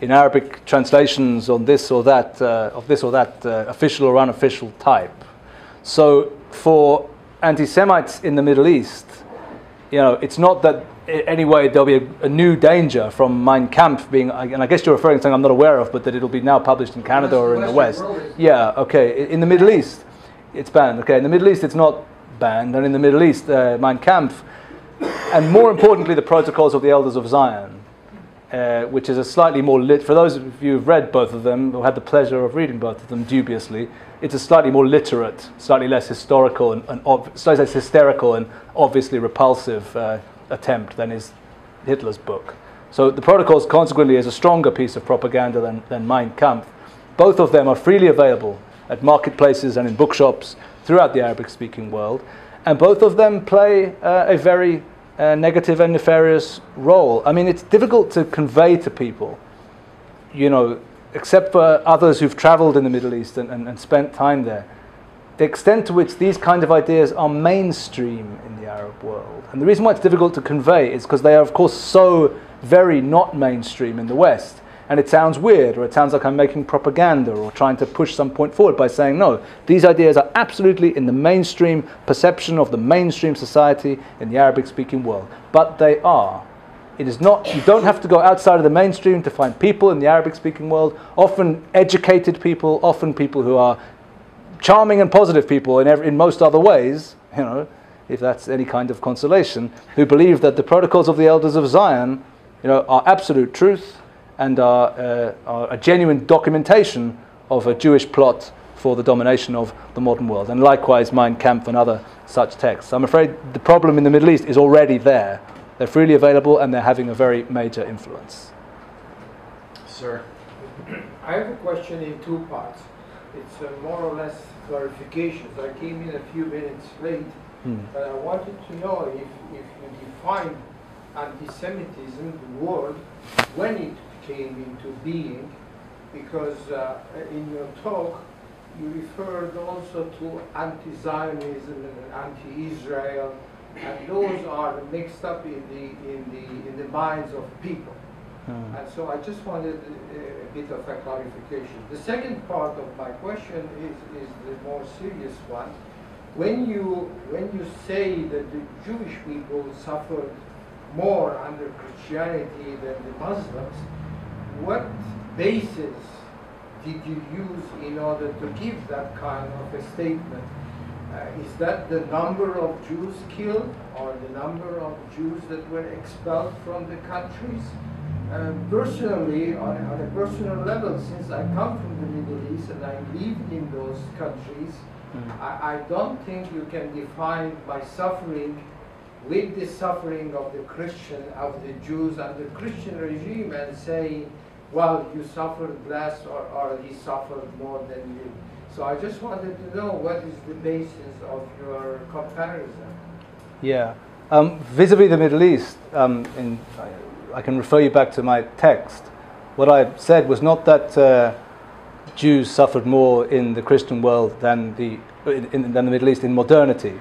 in Arabic translations on this or that, official or unofficial type. So for anti-Semites in the Middle East, it's not that anyway there'll be a new danger from Mein Kampf being, and I guess you're referring to something I'm not aware of, but that it'll be now published in Canada or in the West. Yeah, okay. In the Middle East, it's banned. Okay, in the Middle East, it's not banned, and in the Middle East, Mein Kampf, and more importantly, the Protocols of the Elders of Zion, which is a slightly more for those of you who've read both of them, or had the pleasure of reading both of them dubiously, it's a slightly more literate, slightly less historical and slightly less hysterical and obviously repulsive attempt than is Hitler's book. So the Protocols consequently is a stronger piece of propaganda than Mein Kampf. Both of them are freely available at marketplaces and in bookshops throughout the Arabic-speaking world, and both of them play a very negative and nefarious role. I mean, it's difficult to convey to people, except for others who've traveled in the Middle East and spent time there, the extent to which these kind of ideas are mainstream in the Arab world. And the reason why it's difficult to convey is because they are, of course, so very not mainstream in the West. And it sounds weird, or it sounds like I'm making propaganda or trying to push some point forward by saying, no, these ideas are absolutely in the mainstream perception of the mainstream society in the Arabic-speaking world. But they are. It is not, you don't have to go outside of the mainstream to find people in the Arabic-speaking world, often educated people, often people who are charming and positive people in most other ways, if that's any kind of consolation, who believe that the Protocols of the Elders of Zion, are absolute truth, and are a genuine documentation of a Jewish plot for the domination of the modern world. And likewise, Mein Kampf and other such texts. I'm afraid the problem in the Middle East is already there. They're freely available and they're having a very major influence. Sir? I have a question in two parts. It's more or less clarifications. I came in a few minutes late, but I wanted to know if you define anti-Semitism, the word, when it came into being, because in your talk you referred also to anti-Zionism and anti-Israel, and those are mixed up in the minds of people. And so I just wanted a bit of a clarification. The second part of my question is the more serious one. When you say that the Jewish people suffered more under Christianity than the Muslims, what basis did you use in order to give that kind of a statement? Is that the number of Jews killed or the number of Jews that were expelled from the countries? Personally, on a personal level, since I come from the Middle East and I lived in those countries, I don't think you can define my suffering with the suffering of the Jews under the Christian regime and say, well, you suffered less or he suffered more than you. So I just wanted to know what is the basis of your comparison. Yeah. Vis-a-vis the Middle East, I can refer you back to my text. What I said was not that Jews suffered more in the Christian world than the Middle East in modernity,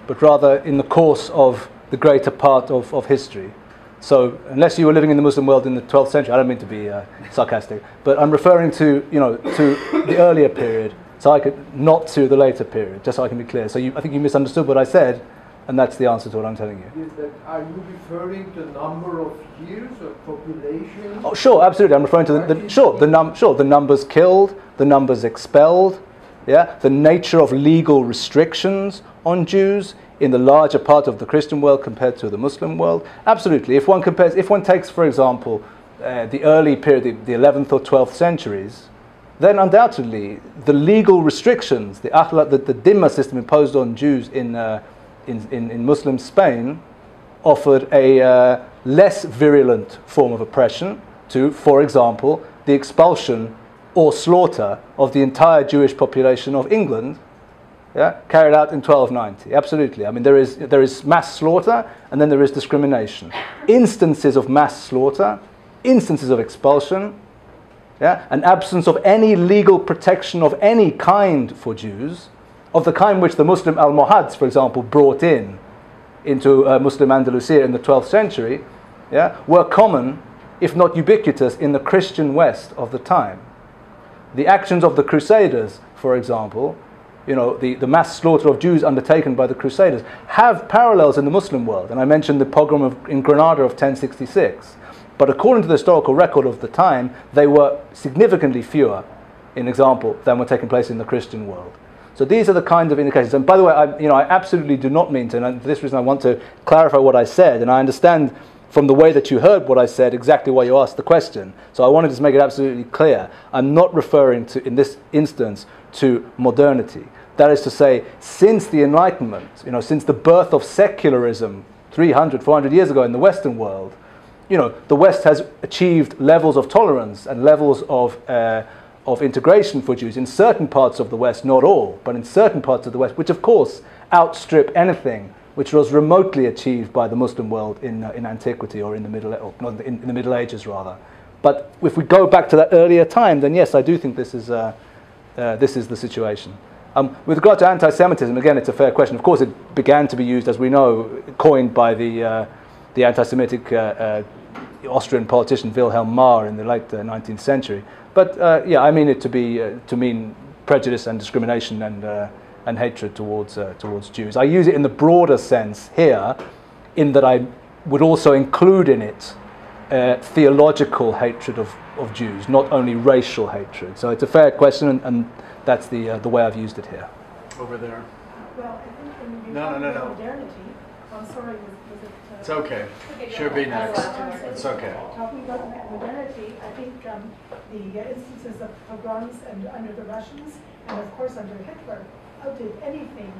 but rather in the course of the greater part of history. So unless you were living in the Muslim world in the 12th century, I don't mean to be sarcastic, but I'm referring to the earlier period, so I could not to the later period, just so I can be clear. So I think you misunderstood what I said, and that's the answer to what I'm telling you. Are you referring to number of years or population? Oh, sure, absolutely. I'm referring to the numbers killed, the numbers expelled, yeah, the nature of legal restrictions on Jews in the larger part of the Christian world compared to the Muslim world. Absolutely. If one takes, for example, the early period, the 11th or 12th centuries, then undoubtedly the legal restrictions, the dhimma system imposed on Jews in Muslim Spain offered a less virulent form of oppression to, for example, the expulsion or slaughter of the entire Jewish population of England, yeah, carried out in 1290. Absolutely. I mean, there is mass slaughter and then there is discrimination. Instances of mass slaughter, instances of expulsion, yeah, an absence of any legal protection of any kind for Jews, of the kind which the Muslim Almohads, for example, brought into Muslim Andalusia in the 12th century, yeah, were common, if not ubiquitous, in the Christian West of the time. The actions of the Crusaders, for example, the mass slaughter of Jews undertaken by the Crusaders, have parallels in the Muslim world. And I mentioned the pogrom in Granada of 1066. But according to the historical record of the time, they were significantly fewer, in example, than were taking place in the Christian world. So these are the kind of indications. And by the way, I absolutely do not mean to, and for this reason I want to clarify what I said, and I understand from the way that you heard what I said exactly why you asked the question. So I wanted to make it absolutely clear. I'm not referring to, in this instance, to modernity. That is to say, since the Enlightenment, since the birth of secularism 300, 400 years ago in the Western world, the West has achieved levels of tolerance and levels of integration for Jews in certain parts of the West, not all, but in certain parts of the West, which of course outstrip anything which was remotely achieved by the Muslim world in antiquity or in the Middle Ages rather. But if we go back to that earlier time, then yes, I do think this is the situation. With regard to anti-Semitism, again, it's a fair question. Of course, it began to be used, as we know, coined by the anti-Semitic Austrian politician Wilhelm Marr in the late 19th century. But yeah, I mean it to mean prejudice and discrimination and hatred towards Jews. I use it in the broader sense here, in that I would also include in it theological hatred of Jews, not only racial hatred. So it's a fair question, and that's the way I've used it here. Over there. Well, I think when you No. modernity, I'm sorry, was it? It's okay. Should be next. It's okay. Talking about modernity, I think the instances of pogroms and under the Russians, and of course under Hitler, outdid anything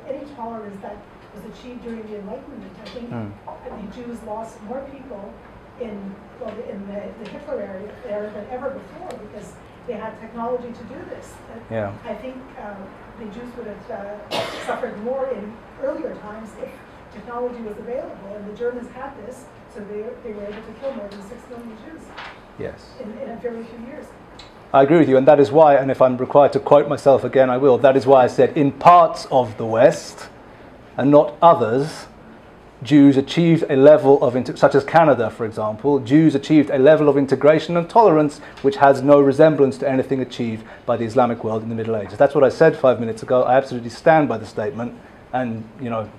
any tolerance that was achieved during the Enlightenment. I think the Jews lost more people in the Hitler era than ever before, because they had technology to do this. Yeah. I think the Jews would have suffered more in earlier times if technology was available, and the Germans had this, so they were able to kill more than 6 million Jews. Yes. In a very few years. I agree with you, and that is why, and if I'm required to quote myself again, I will, that is why I said in parts of the West, and not others, Jews achieved a level of, such as Canada, for example, Jews achieved a level of integration and tolerance which has no resemblance to anything achieved by the Islamic world in the Middle Ages. That's what I said 5 minutes ago. I absolutely stand by the statement, and, you know,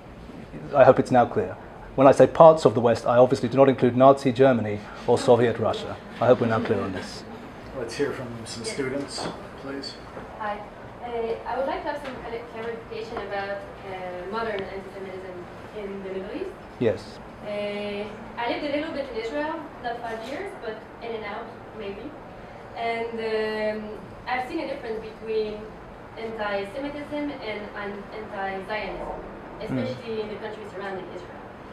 I hope it's now clear. When I say parts of the West, I obviously do not include Nazi Germany or Soviet Russia. I hope we're now clear on this. Let's hear from some students, please. Hi. I would like to have some clarification about modern anti-Semitism in the Middle East. Yes. I lived a little bit in Israel, not 5 years, but in and out, maybe. And I've seen a difference between anti-Semitism and anti-Zionism, especially in the countries surrounding Israel.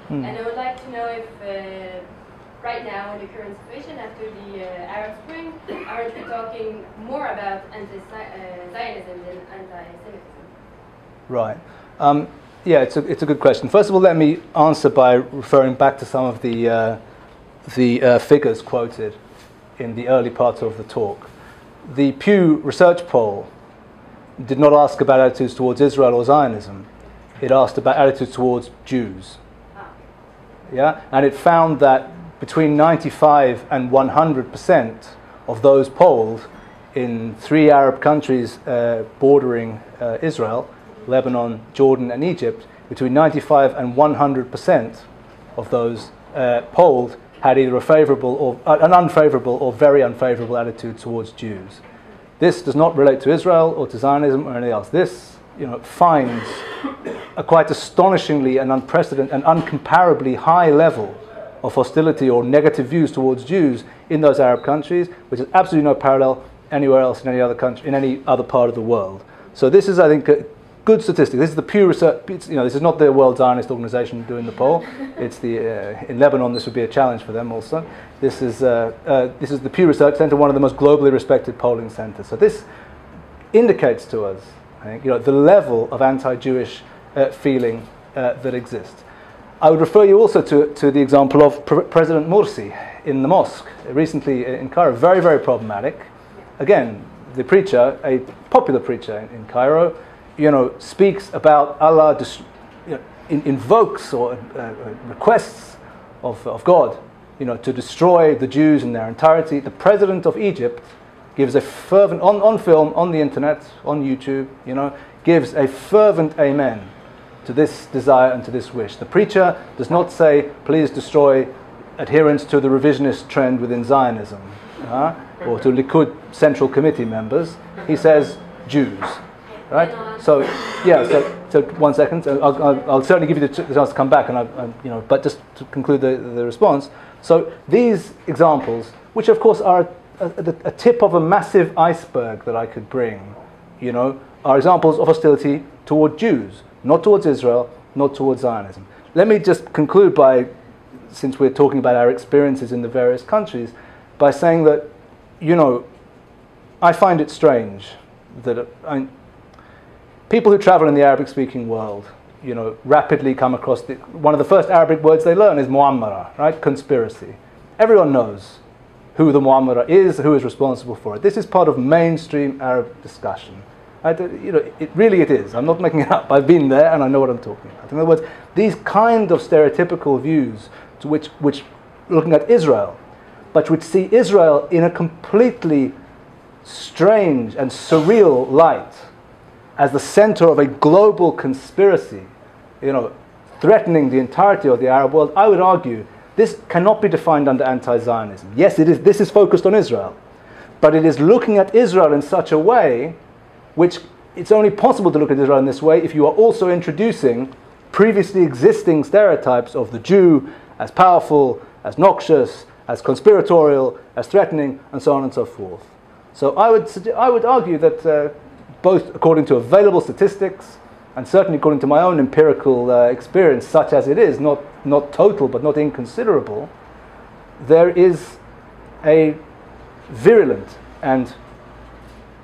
And I would like to know if, right now, in the current situation, after the Arab Spring, aren't we talking more about anti-Zionism than anti-Semitism? Right. Yeah, it's a good question. First of all, let me answer by referring back to some of the figures quoted in the early part of the talk. The Pew Research Poll did not ask about attitudes towards Israel or Zionism. It asked about attitudes towards Jews. Yeah, and it found that between 95 and 100% of those polled in 3 Arab countries bordering Israel, Lebanon, Jordan, and Egypt, between 95 and 100% of those polled had either a favourable or an unfavourable or very unfavourable attitude towards Jews. This does not relate to Israel or to Zionism or anything else. This, you know, finds a quite astonishingly and unprecedented and uncomparably high level of hostility or negative views towards Jews in those Arab countries, which is absolutely no parallel anywhere else in any other country, in any other part of the world. So this is, I think, a good statistic. This is the Pew Research. You know, this is not the World Zionist Organization doing the poll. It's the in Lebanon. This would be a challenge for them also. This is the Pew Research Centre, one of the most globally respected polling centres. So this indicates to us, I think, you know, the level of anti-Jewish feeling that exists. I would refer you also to the example of President Morsi in the mosque recently in Cairo. Very, very problematic. Again, the preacher, a popular preacher in Cairo, you know, speaks about Allah, you know, invokes or requests of God, you know, to destroy the Jews in their entirety. The president of Egypt gives a fervent, on film, on the internet, on YouTube, you know, gives a fervent amen to this desire and to this wish. The preacher does not say, please destroy adherence to the revisionist trend within Zionism, or to Likud Central Committee members. He says, Jews, right? So, yeah, so 1 second. I'll certainly give you the chance to come back, and you know, but just to conclude the response. So these examples, which of course are a tip of a massive iceberg that I could bring, you know, are examples of hostility toward Jews, not towards Israel, not towards Zionism. Let me just conclude by, since we're talking about our experiences in the various countries, by saying that, you know, I find it strange that people who travel in the Arabic-speaking world, you know, rapidly come across one of the first Arabic words they learn is mu'ammara, right? Conspiracy. Everyone knows who the mu'ammara is, who is responsible for it. This is part of mainstream Arab discussion. You know, it is. I'm not making it up. I've been there and I know what I'm talking about. In other words, these kind of stereotypical views to which looking at Israel, but which see Israel in a completely strange and surreal light as the center of a global conspiracy, you know, threatening the entirety of the Arab world, I would argue this cannot be defined under anti-Zionism. Yes, it is. This is focused on Israel, but it is looking at Israel in such a way which it's only possible to look at Israel in this way if you are also introducing previously existing stereotypes of the Jew as powerful, as noxious, as conspiratorial, as threatening, and so on and so forth. So I would argue that both according to available statistics and certainly according to my own empirical experience, such as it is, not total but not inconsiderable, there is a virulent and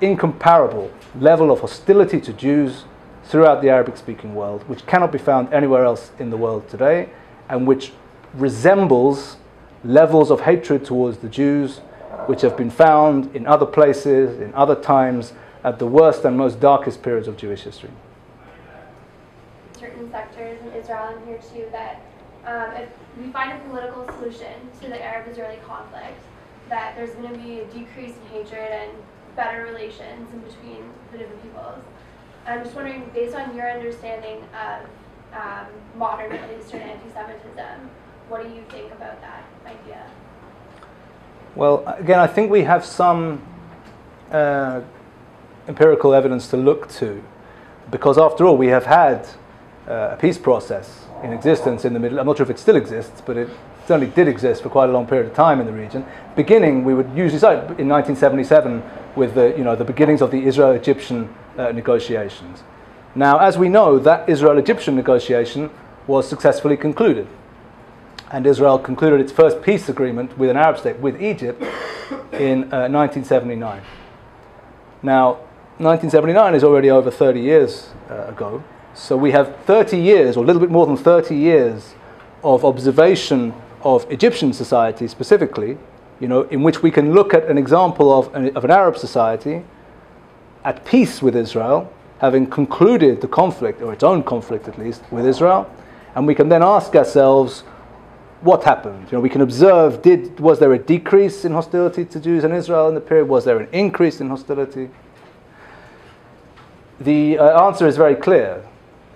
incomparable level of hostility to Jews throughout the Arabic-speaking world, which cannot be found anywhere else in the world today, and which resembles levels of hatred towards the Jews which have been found in other places, in other times, at the worst and most darkest periods of Jewish history. Certain sectors in Israel and here too that if we find a political solution to the Arab-Israeli conflict, that there's going to be a decrease in hatred and better relations in between the different peoples. I'm just wondering, based on your understanding of modern Middle Eastern anti-Semitism, what do you think about that idea? Well, again, I think we have some empirical evidence to look to, because after all, we have had a peace process in existence in the Middle. I'm not sure if it still exists, but it certainly did exist for quite a long period of time in the region. Beginning, we would usually cite in 1977 with the beginnings of the Israel-Egyptian negotiations. Now, as we know, that Israel-Egyptian negotiation was successfully concluded, and Israel concluded its first peace agreement with an Arab state, with Egypt, in 1979. Now, 1979 is already over 30 years ago, so we have 30 years, or a little bit more than 30 years, of observation of Egyptian society specifically, in which we can look at an example of an Arab society at peace with Israel, having concluded the conflict, or its own conflict at least, with Israel, and we can then ask ourselves, what happened? We can observe, was there a decrease in hostility to Jews in Israel in the period? Was there an increase in hostility? The answer is very clear.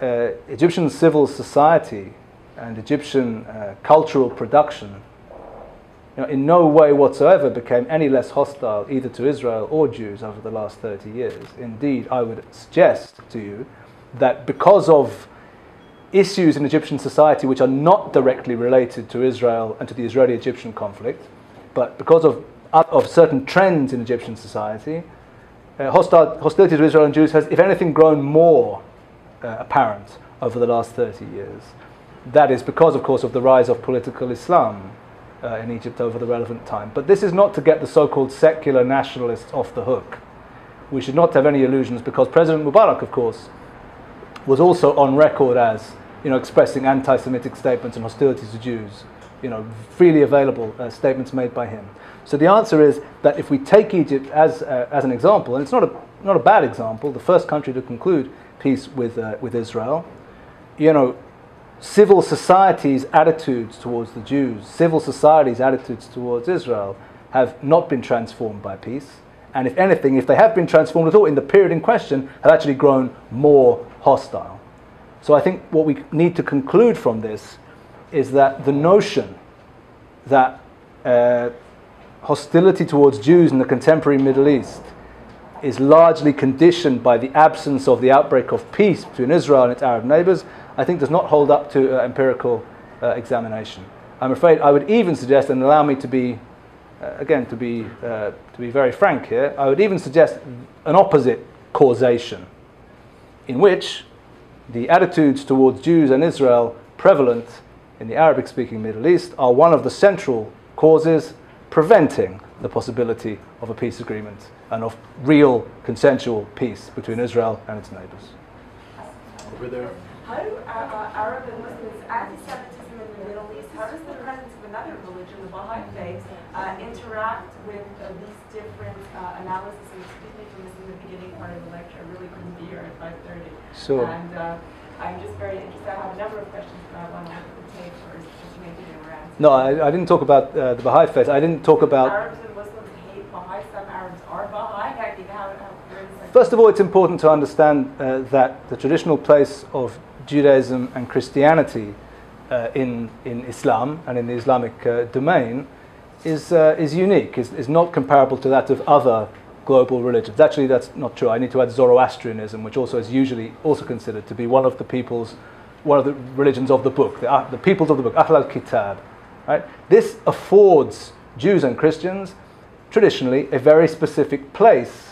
Egyptian civil society and Egyptian cultural production in no way whatsoever became any less hostile either to Israel or Jews over the last 30 years. Indeed, I would suggest to you that because of issues in Egyptian society which are not directly related to Israel and to the Israeli-Egyptian conflict, but because of certain trends in Egyptian society, hostility to Israel and Jews has, if anything, grown more apparent over the last 30 years. That is because, of course, of the rise of political Islam in Egypt over the relevant time. But this is not to get the so-called secular nationalists off the hook. We should not have any illusions, because President Mubarak, of course, was also on record as expressing anti-Semitic statements and hostility to Jews, freely available statements made by him. So the answer is that if we take Egypt as an example, and it's not a bad example, the first country to conclude peace with Israel, civil society's attitudes towards the Jews, civil society's attitudes towards Israel have not been transformed by peace, and if anything, if they have been transformed at all in the period in question, have actually grown more hostile. So I think what we need to conclude from this is that the notion that hostility towards Jews in the contemporary Middle East is largely conditioned by the absence of the outbreak of peace between Israel and its Arab neighbors, I think does not hold up to empirical examination. I'm afraid I would even suggest, and allow me to be, to be very frank here, I would even suggest an opposite causation, in which the attitudes towards Jews and Israel prevalent in the Arabic-speaking Middle East are one of the central causes preventing the possibility of a peace agreement and of real consensual peace between Israel and its neighbors. Over there. How do Arab and Muslims, anti-Semitism in the Middle East, how does the presence of another religion, the Baha'i faith, interact with these different analyses? And excuse me for missing the beginning part of the lecture. I really couldn't be here at 5:30. Sure. And I'm just very interested. I have a number of questions, but I want to look at the tape first, just maybe they were answered. No, I didn't talk about the Baha'i faith. I didn't talk about... Arabs and Muslims hate Baha'i. Some Arabs are Baha'i. I think First of all, it's important to understand that the traditional place of Judaism and Christianity in Islam and in the Islamic domain is unique, is not comparable to that of other global religions. Actually, that's not true. I need to add Zoroastrianism, which also is usually also considered to be one of the religions of the book, the peoples of the book, Ahl al-Kitab. Right? This affords Jews and Christians traditionally a very specific place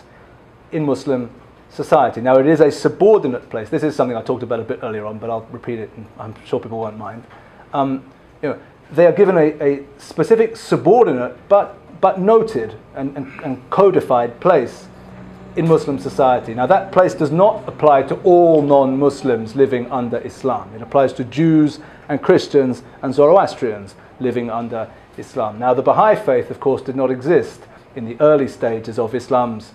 in Muslim society. Now, it is a subordinate place. This is something I talked about a bit earlier on, but I'll repeat it, and I'm sure people won't mind. They are given a specific subordinate, but noted and codified place in Muslim society. Now, that place does not apply to all non-Muslims living under Islam. It applies to Jews and Christians and Zoroastrians living under Islam. Now, the Baha'i faith, of course, did not exist in the early stages of Islam's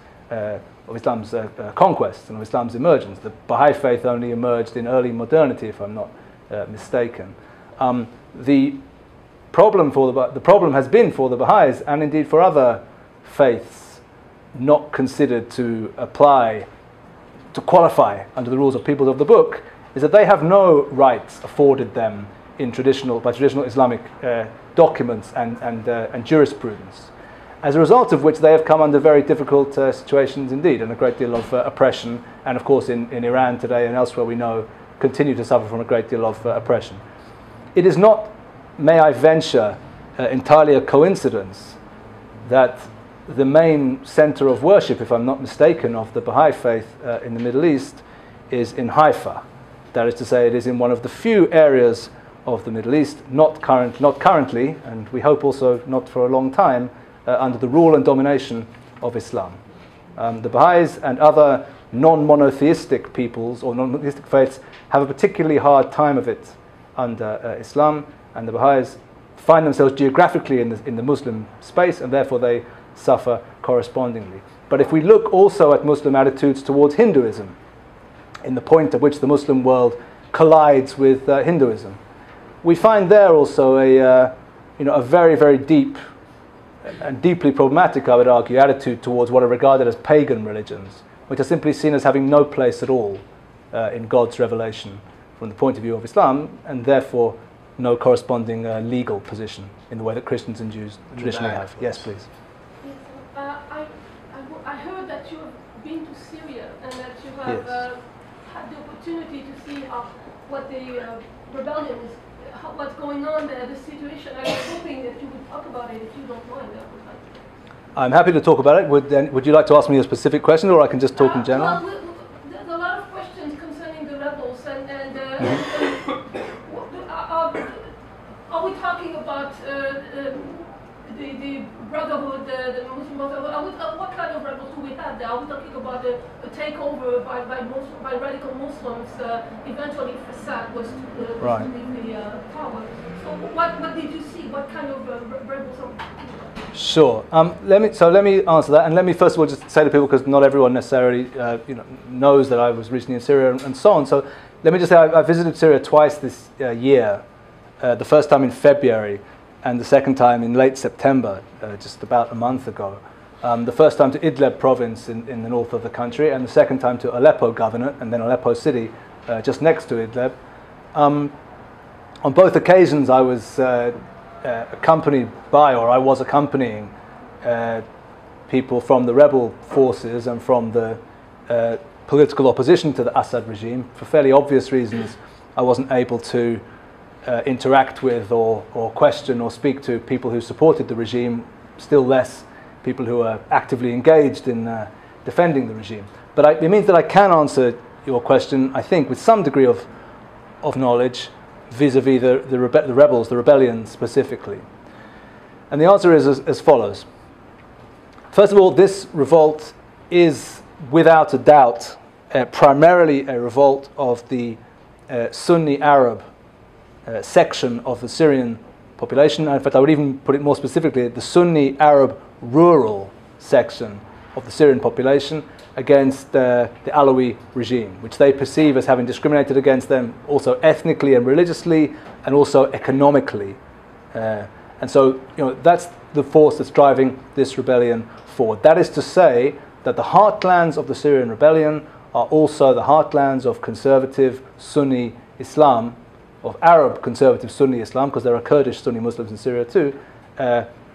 conquest and of Islam's emergence. The Baha'i faith only emerged in early modernity, if I'm not mistaken. The problem has been for the Baha'is, and indeed for other faiths not considered to qualify under the rules of people of the book, is that they have no rights afforded them by traditional Islamic documents and jurisprudence. As a result of which they have come under very difficult situations indeed, and a great deal of oppression, and of course in Iran today and elsewhere we know continue to suffer from a great deal of oppression. It is not, may I venture, entirely a coincidence that the main center of worship, if I'm not mistaken, of the Baha'i faith in the Middle East is in Haifa. That is to say, it is in one of the few areas of the Middle East, not currently, and we hope also not for a long time, under the rule and domination of Islam. The Baha'is and other non-monotheistic peoples or non-monotheistic faiths have a particularly hard time of it under Islam, and the Baha'is find themselves geographically in the Muslim space, and therefore they suffer correspondingly. But if we look also at Muslim attitudes towards Hinduism, in the point at which the Muslim world collides with Hinduism, we find there also a very, very deep and deeply problematic, I would argue, attitude towards what are regarded as pagan religions, which are simply seen as having no place at all in God's revelation from the point of view of Islam, and therefore no corresponding legal position in the way that Christians and Jews traditionally have. Yes, please. I heard that you have been to Syria and that you have had the opportunity to see what the rebellion is, what's going on there, the situation. I was hoping that you would talk about it if you don't mind. I'm happy to talk about it. Would you like to ask me a specific question, or I can just talk in general? Well, there's a lot of questions concerning the rebels, and are we talking about the Brotherhood, the Muslim Brotherhood? What kind of rebels do we have there? Are we talking about a takeover by radical Muslims? Eventually, Assad was to leave the power. So, what did you see? What kind of rebels are we talking about? Sure. Let me answer that, and let me first of all just say to people, because not everyone necessarily knows that I was recently in Syria and so on. So let me just say I visited Syria twice this year. The first time in February, and the second time in late September, just about a month ago. The first time to Idlib province in the north of the country, and the second time to Aleppo Governorate, and then Aleppo City, just next to Idlib. On both occasions, I was accompanied by, or I was accompanying, people from the rebel forces and from the political opposition to the Assad regime. For fairly obvious reasons, I wasn't able to interact with or question or speak to people who supported the regime, still less people who are actively engaged in defending the regime. But it means that I can answer your question, I think, with some degree of knowledge vis-a-vis the rebels, the rebellion specifically. And the answer is as follows. First of all, this revolt is, without a doubt, primarily a revolt of the Sunni Arab section of the Syrian population. In fact, I would even put it more specifically, the Sunni Arab rural section of the Syrian population against the Alawi regime, which they perceive as having discriminated against them also ethnically and religiously, and also economically. And so, that's the force that's driving this rebellion forward. That is to say that the heartlands of the Syrian rebellion are also the heartlands of conservative Sunni Islam, of Arab conservative Sunni Islam, because there are Kurdish Sunni Muslims in Syria too,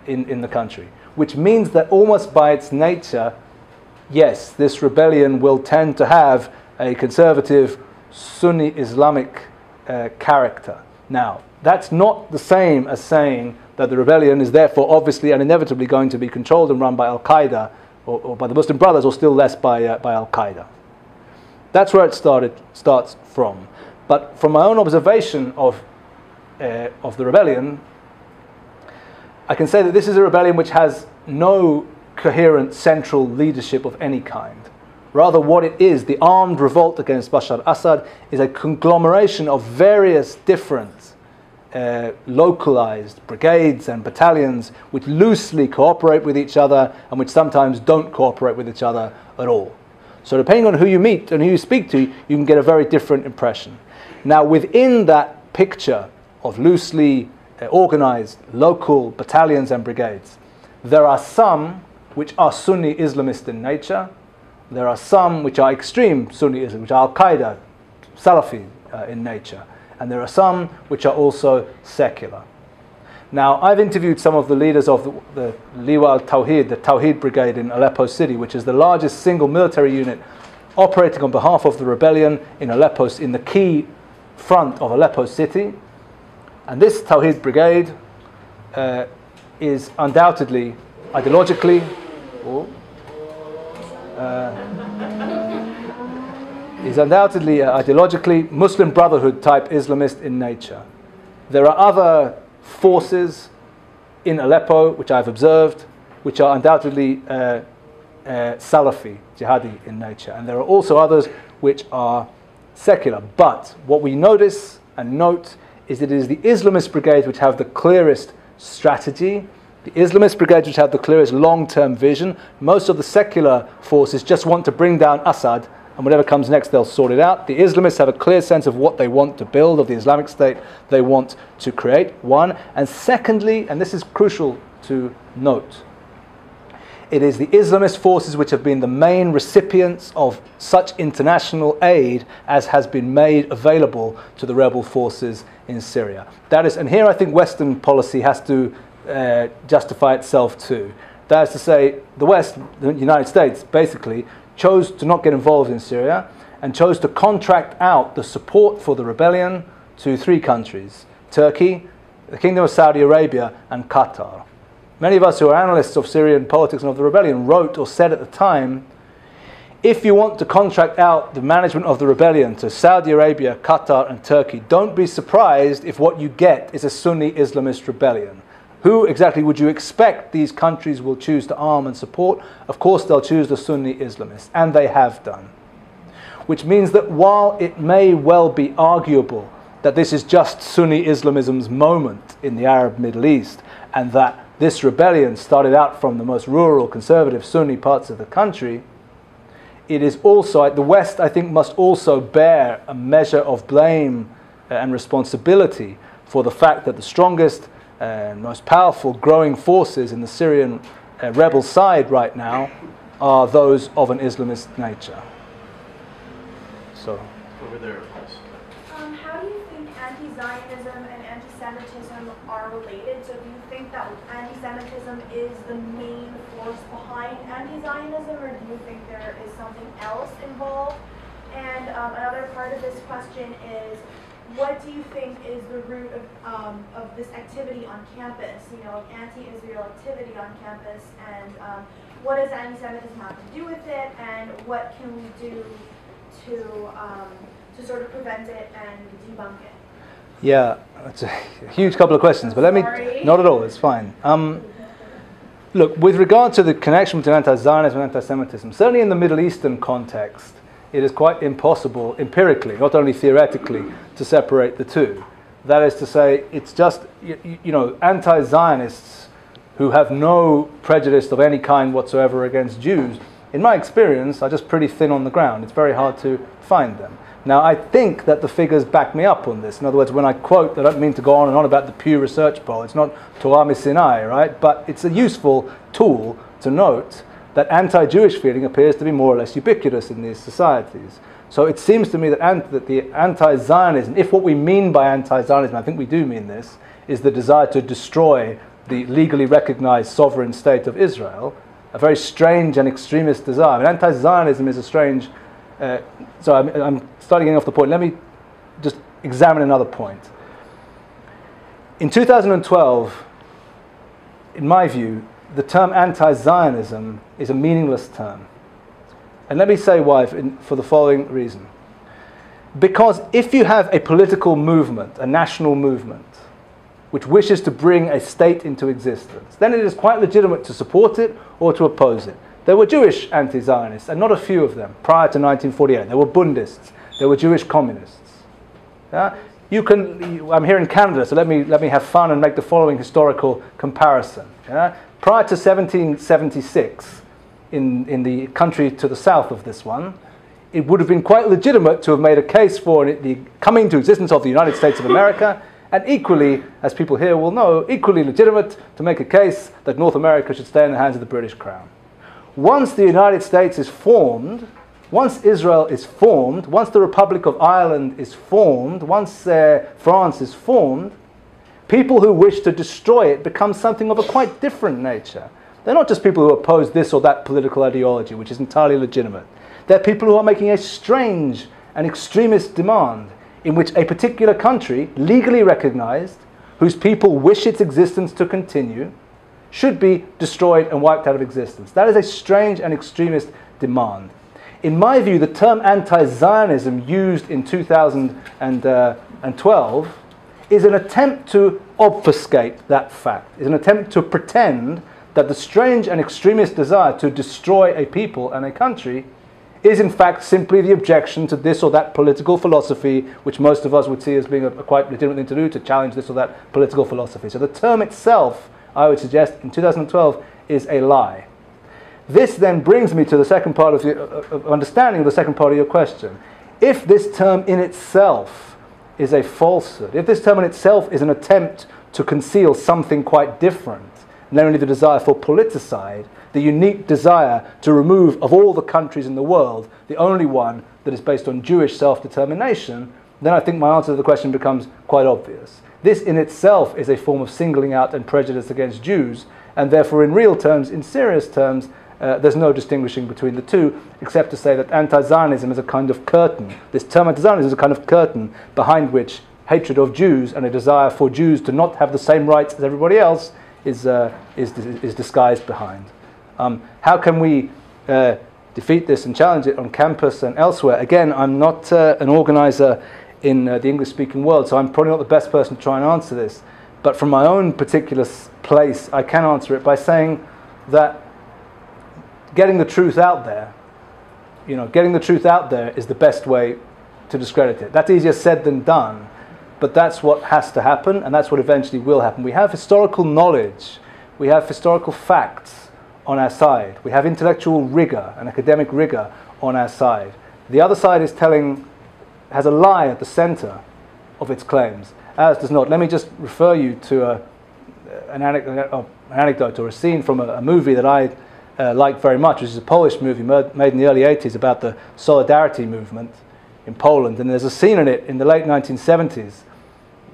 in the country. Which means that almost by its nature, yes, this rebellion will tend to have a conservative Sunni Islamic character. Now, that's not the same as saying that the rebellion is therefore obviously and inevitably going to be controlled and run by Al-Qaeda or by the Muslim Brothers, or still less by Al-Qaeda. That's where it starts from. But from my own observation of the rebellion, I can say that this is a rebellion which has no coherent central leadership of any kind. Rather, what it is, the armed revolt against Bashar al-Assad, is a conglomeration of various different localized brigades and battalions which loosely cooperate with each other and which sometimes don't cooperate with each other at all. So depending on who you meet and who you speak to, you can get a very different impression. Now within that picture of loosely organized local battalions and brigades, there are some which are Sunni Islamist in nature. There are some which are extreme Sunni Islam, which are Al-Qaeda, Salafi in nature. And there are some which are also secular. Now, I've interviewed some of the leaders of the Liwa al-Tawhid, the Tawhid Brigade in Aleppo City, which is the largest single military unit operating on behalf of the rebellion in Aleppo, in the key front of Aleppo City. And this Tawhid Brigade is undoubtedly ideologically Muslim Brotherhood type Islamist in nature. There are other forces in Aleppo which I've observed which are undoubtedly Salafi, jihadi in nature, and there are also others which are secular. But what we notice and note is that it is the Islamist brigades which have the clearest strategy, the Islamist brigades which have the clearest long-term vision. Most of the secular forces just want to bring down Assad, and whatever comes next they'll sort it out. The Islamists have a clear sense of what they want to build, of the Islamic State they want to create, one. And secondly, and this is crucial to note, it is the Islamist forces which have been the main recipients of such international aid as has been made available to the rebel forces in Syria. That is, and here I think Western policy has to justify itself too. That is to say, the West, the United States, basically chose to not get involved in Syria and chose to contract out the support for the rebellion to three countries: Turkey, the Kingdom of Saudi Arabia, and Qatar. Many of us who are analysts of Syrian politics and of the rebellion wrote or said at the time, if you want to contract out the management of the rebellion to Saudi Arabia, Qatar, and Turkey, don't be surprised if what you get is a Sunni Islamist rebellion. Who exactly would you expect these countries will choose to arm and support? Of course, they'll choose the Sunni Islamists, and they have done. Which means that while it may well be arguable that this is just Sunni Islamism's moment in the Arab Middle East, and that this rebellion started out from the most rural, conservative Sunni parts of the country, it is also, the West, I think, must also bear a measure of blame and responsibility for the fact that the strongest and most powerful growing forces in the Syrian rebel side right now are those of an Islamist nature. So, over there, please. How do you think anti-Zionism and anti-Semitism are related? So do you think that anti-Semitism is the main force behind anti-Zionism, or do you think there is something else involved? And another part of this question is, what do you think is the root of this activity on campus, you know, anti-Israel activity on campus, and what does anti-Semitism have to do with it, and what can we do to sort of prevent it and debunk it? Yeah, that's a huge couple of questions, but let me, not at all, it's fine. Look, with regard to the connection between anti-Zionism and anti-Semitism, certainly in the Middle Eastern context, it is quite impossible empirically, not only theoretically, to separate the two. That is to say, it's just, you know, anti-Zionists who have no prejudice of any kind whatsoever against Jews, in my experience, are just pretty thin on the ground. It's very hard to find them. Now, I think that the figures back me up on this. In other words, when I quote, I don't mean to go on and on about the Pew Research Poll. It's not Torah Sinai, right? But it's a useful tool to note that anti-Jewish feeling appears to be more or less ubiquitous in these societies. So it seems to me that the anti-Zionism, if what we mean by anti-Zionism, I think we do mean this, is the desire to destroy the legally recognized sovereign state of Israel, a very strange and extremist desire. I mean, anti-Zionism is a strange... so I'm starting getting off the point. Let me just examine another point. In 2012, in my view, the term anti-Zionism is a meaningless term. And let me say why, for the following reason. Because if you have a political movement, a national movement, which wishes to bring a state into existence, then it is quite legitimate to support it or to oppose it. There were Jewish anti-Zionists, and not a few of them, prior to 1948. There were Bundists, there were Jewish communists. Yeah? I'm here in Canada, so let me have fun and make the following historical comparison. Yeah? Prior to 1776, in the country to the south of this one, it would have been quite legitimate to have made a case for the coming into existence of the United States of America, and equally, as people here will know, equally legitimate to make a case that North America should stay in the hands of the British Crown. Once the United States is formed, once Israel is formed, once the Republic of Ireland is formed, once France is formed, people who wish to destroy it become something of a quite different nature. They're not just people who oppose this or that political ideology, which is entirely legitimate. They're people who are making a strange and extremist demand in which a particular country, legally recognized, whose people wish its existence to continue, should be destroyed and wiped out of existence. That is a strange and extremist demand. In my view, the term anti-Zionism used in 2012 is an attempt to obfuscate that fact, is an attempt to pretend that the strange and extremist desire to destroy a people and a country is in fact simply the objection to this or that political philosophy, which most of us would see as being a quite legitimate thing to do, to challenge this or that political philosophy. So the term itself, I would suggest, in 2012, is a lie. This then brings me to the second part of understanding the second part of your question. If this term in itself is a falsehood, if this term in itself is an attempt to conceal something quite different, namely the desire for politicide, the unique desire to remove of all the countries in the world, the only one that is based on Jewish self-determination, then I think my answer to the question becomes quite obvious. This in itself is a form of singling out and prejudice against Jews, and therefore in real terms, in serious terms, there's no distinguishing between the two, except to say that anti-Zionism is a kind of curtain. This term anti-Zionism is a kind of curtain behind which hatred of Jews and a desire for Jews to not have the same rights as everybody else is disguised behind. How can we defeat this and challenge it on campus and elsewhere? Again, I'm not an organizer in the English-speaking world, so I'm probably not the best person to try and answer this. But from my own particular place, I can answer it by saying that getting the truth out there, getting the truth out there is the best way to discredit it. That's easier said than done, but that's what has to happen, and that's what eventually will happen. We have historical knowledge, we have historical facts on our side, we have intellectual rigor and academic rigor on our side. The other side has a lie at the center of its claims. Ours does not. Let me just refer you to an anecdote or a scene from a movie that I like very much, which is a Polish movie made in the early 80s about the Solidarity movement in Poland. And there's a scene in it in the late 1970s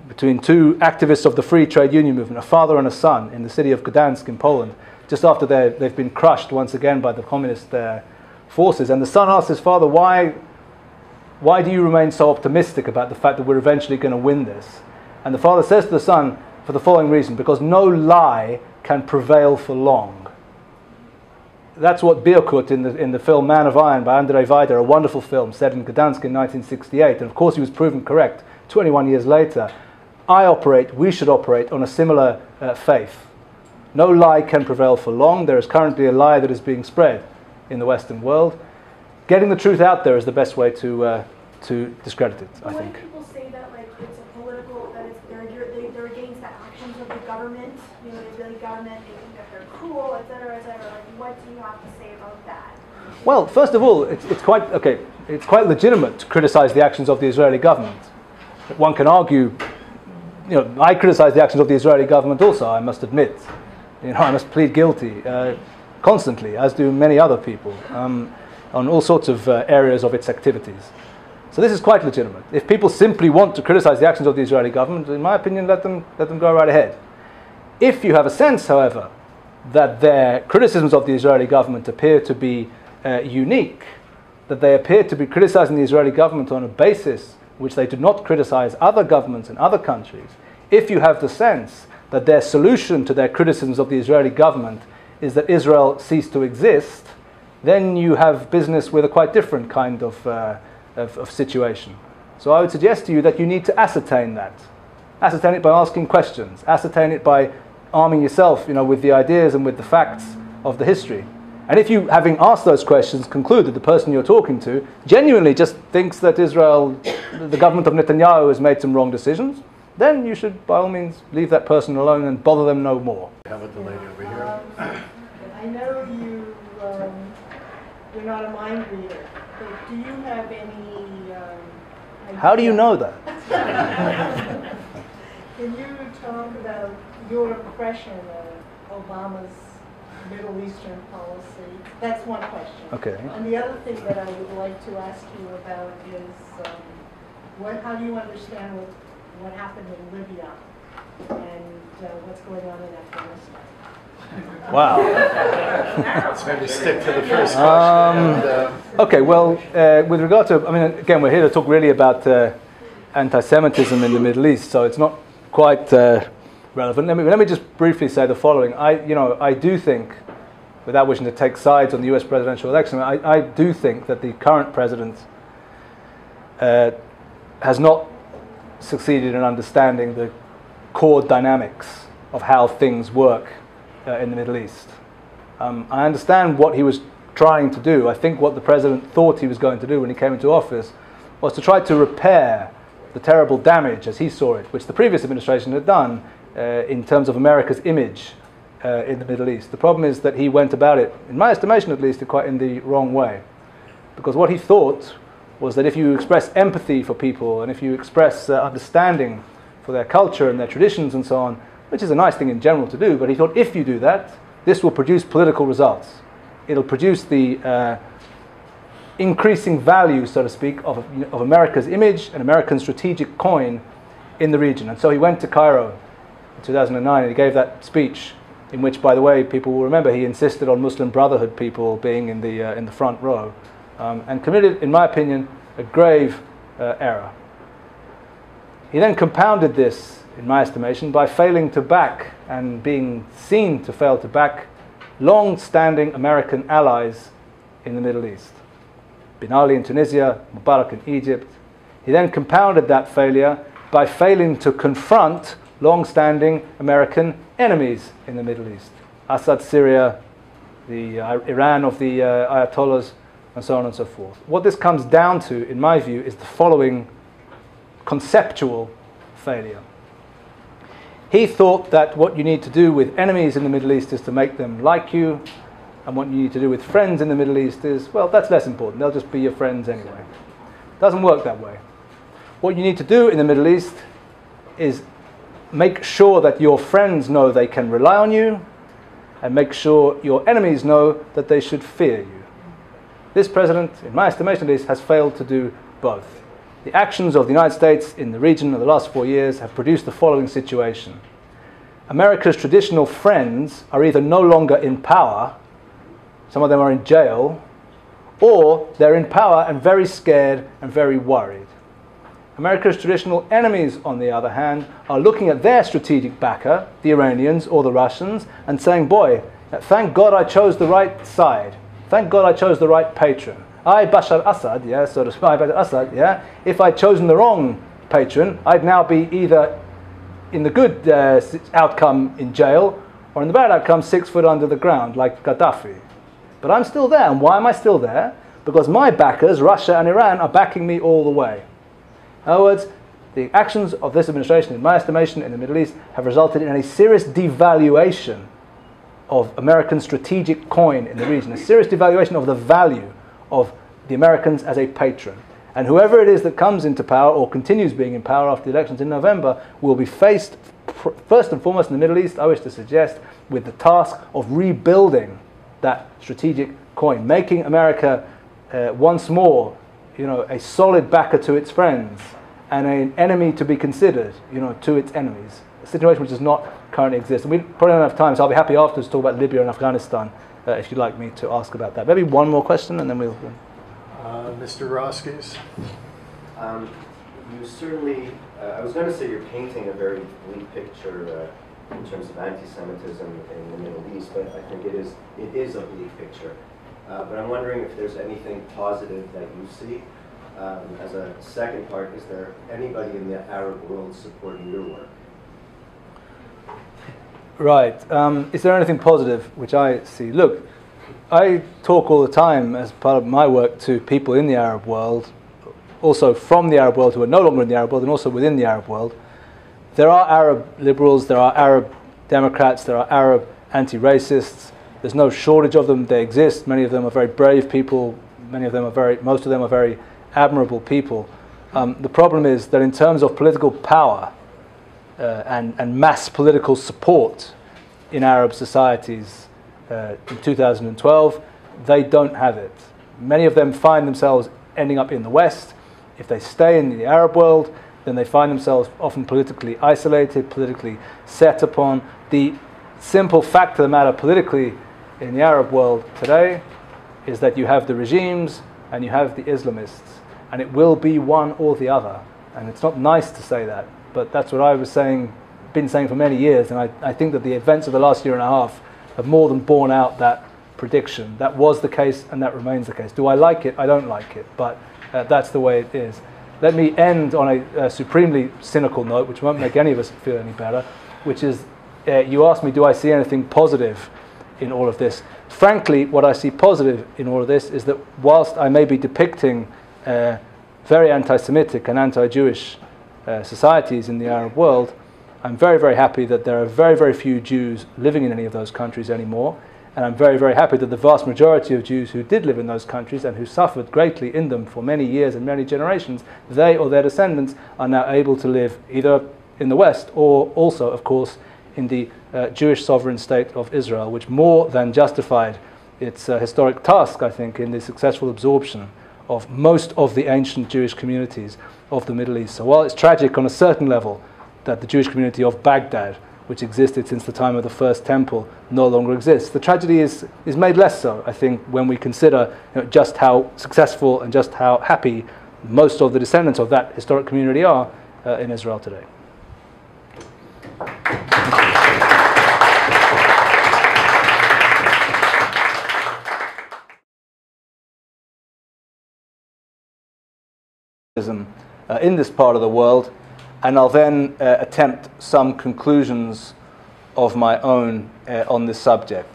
between two activists of the free trade union movement, a father and a son, in the city of Gdansk in Poland, just after they've been crushed once again by the communist forces. And the son asks his father, why do you remain so optimistic about the fact that we're eventually going to win this? And the father says to the son, for the following reason: because no lie can prevail for long. That's what Biokut in the film Man of Iron by Andrzej Wajda, a wonderful film set in Gdansk in 1968. And of course he was proven correct 21 years later. We should operate on a similar faith. No lie can prevail for long. There is currently a lie that is being spread in the Western world. Getting the truth out there is the best way to discredit it, I think. When people say that it's a political, that they're against the actions of the government, the Israeli government, they think that they're cruel, etc., etc. What do you have to say about that? Well, first of all, it's quite legitimate to criticize the actions of the Israeli government. One can argue, I criticize the actions of the Israeli government also, I must admit. I must plead guilty constantly, as do many other people, on all sorts of areas of its activities. So this is quite legitimate. If people simply want to criticize the actions of the Israeli government, in my opinion, let them go right ahead. If you have a sense, however, that their criticisms of the Israeli government appear to be unique, that they appear to be criticizing the Israeli government on a basis which they do not criticize other governments in other countries, if you have the sense that their solution to their criticisms of the Israeli government is that Israel cease to exist, then you have business with a quite different kind of situation. So I would suggest to you that you need to ascertain that. Ascertain it by asking questions. Ascertain it by arming yourself, with the ideas and with the facts of the history. And if you, having asked those questions, conclude that the person you're talking to genuinely just thinks that Israel, the government of Netanyahu, has made some wrong decisions, then you should, by all means, leave that person alone and bother them no more. How about the lady over here? I know you're not a mind reader, but do you have any idea? How do you know that? Can you talk about your impression of Obama's Middle Eastern policy? That's one question. Okay. And the other thing that I would like to ask you about is how do you understand what happened in Libya and what's going on in Afghanistan? Wow. Let's maybe stick to the first question. Okay, well, with regard to, I mean, again, we're here to talk really about anti-Semitism in the Middle East, so it's not quite relevant. Let me just briefly say the following. I do think, without wishing to take sides on the US presidential election, I do think that the current president has not succeeded in understanding the core dynamics of how things work in the Middle East. I understand what he was trying to do. I think what the president thought he was going to do when he came into office was to try to repair the terrible damage, as he saw it, which the previous administration had done in terms of America's image in the Middle East. The problem is that he went about it, in my estimation at least, quite in the wrong way. Because what he thought was that if you express empathy for people and if you express understanding for their culture and their traditions and so on, which is a nice thing in general to do, but he thought if you do that, this will produce political results. It'll produce the increasing value, so to speak, of America's image and American strategic coin in the region. And so he went to Cairo in 2009 and he gave that speech in which, by the way, people will remember he insisted on Muslim Brotherhood people being in the front row and committed, in my opinion, a grave error. He then compounded this, in my estimation, by failing to back and being seen to fail to back long-standing American allies in the Middle East. Ben Ali in Tunisia, Mubarak in Egypt. He then compounded that failure by failing to confront long-standing American enemies in the Middle East. Assad, Syria, the Iran of the Ayatollahs, and so on and so forth. What this comes down to, in my view, is the following conceptual failure. He thought that what you need to do with enemies in the Middle East is to make them like you, and what you need to do with friends in the Middle East is, well, that's less important. They'll just be your friends anyway. It doesn't work that way. What you need to do in the Middle East is make sure that your friends know they can rely on you, and make sure your enemies know that they should fear you. This president, in my estimation at least, has failed to do both. The actions of the United States in the region of the last 4 years have produced the following situation. America's traditional friends are either no longer in power, some of them are in jail, or they're in power and very scared and very worried. America's traditional enemies, on the other hand, are looking at their strategic backer, the Iranians or the Russians, and saying, boy, thank God I chose the right side. Thank God I chose the right patron. I, Bashar Assad, so to speak, Bashar Assad, if I'd chosen the wrong patron, I'd now be either in the good outcome in jail, or in the bad outcome 6 foot under the ground, like Gaddafi. But I'm still there, and why am I still there? Because my backers, Russia and Iran, are backing me all the way. In other words, the actions of this administration, in my estimation, in the Middle East, have resulted in a serious devaluation of American strategic coin in the region, a serious devaluation of the value of the Americans as a patron. And whoever it is that comes into power or continues being in power after the elections in November will be faced, first and foremost in the Middle East, I wish to suggest, with the task of rebuilding that strategic coin, making America once more, a solid backer to its friends and an enemy to be considered, to its enemies. A situation which does not currently exist. And we probably don't have time, so I'll be happy afterwards to talk about Libya and Afghanistan if you'd like me to ask about that. Maybe one more question and then we'll... Mr. Roskis? You certainly, I was going to say you're painting a very bleak picture in terms of anti-Semitism in the Middle East, but I think it is a bleak picture. But I'm wondering if there's anything positive that you see. As a second part, is there anybody in the Arab world supporting your work? Right. Is there anything positive which I see? Look, I talk all the time as part of my work to people in the Arab world, also from the Arab world who are no longer in the Arab world, and also within the Arab world. There are Arab liberals, there are Arab Democrats, there are Arab anti-racists. There's no shortage of them. They exist. Many of them are very brave people. Most of them are very admirable people. The problem is that in terms of political power and mass political support in Arab societies in 2012, they don't have it. Many of them find themselves ending up in the West. If they stay in the Arab world, then they find themselves often politically isolated, politically set upon. The simple fact of the matter politically in the Arab world today is that you have the regimes and you have the Islamists, and it will be one or the other. And it's not nice to say that, but that's what I was saying, been saying for many years, and I think that the events of the last year and a half have more than borne out that prediction. That was the case and that remains the case. Do I like it? I don't like it, but that's the way it is. Let me end on a supremely cynical note, which won't make any of us feel any better, which is, you asked me, do I see anything positive in all of this? Frankly, what I see positive in all of this is that whilst I may be depicting very anti-Semitic and anti-Jewish societies in the Arab world, I'm very, very happy that there are very, very few Jews living in any of those countries anymore. And I'm very, very happy that the vast majority of Jews who did live in those countries and who suffered greatly in them for many years and many generations, they or their descendants are now able to live either in the West or also, of course, in the Jewish sovereign state of Israel, which more than justified its historic task, I think, in the successful absorption of most of the ancient Jewish communities of the Middle East. So while it's tragic on a certain level that the Jewish community of Baghdad, which existed since the time of the First Temple, no longer exists, the tragedy is made less so, I think, when we consider just how successful and just how happy most of the descendants of that historic community are in Israel today. In this part of the world, and I'll then attempt some conclusions of my own on this subject.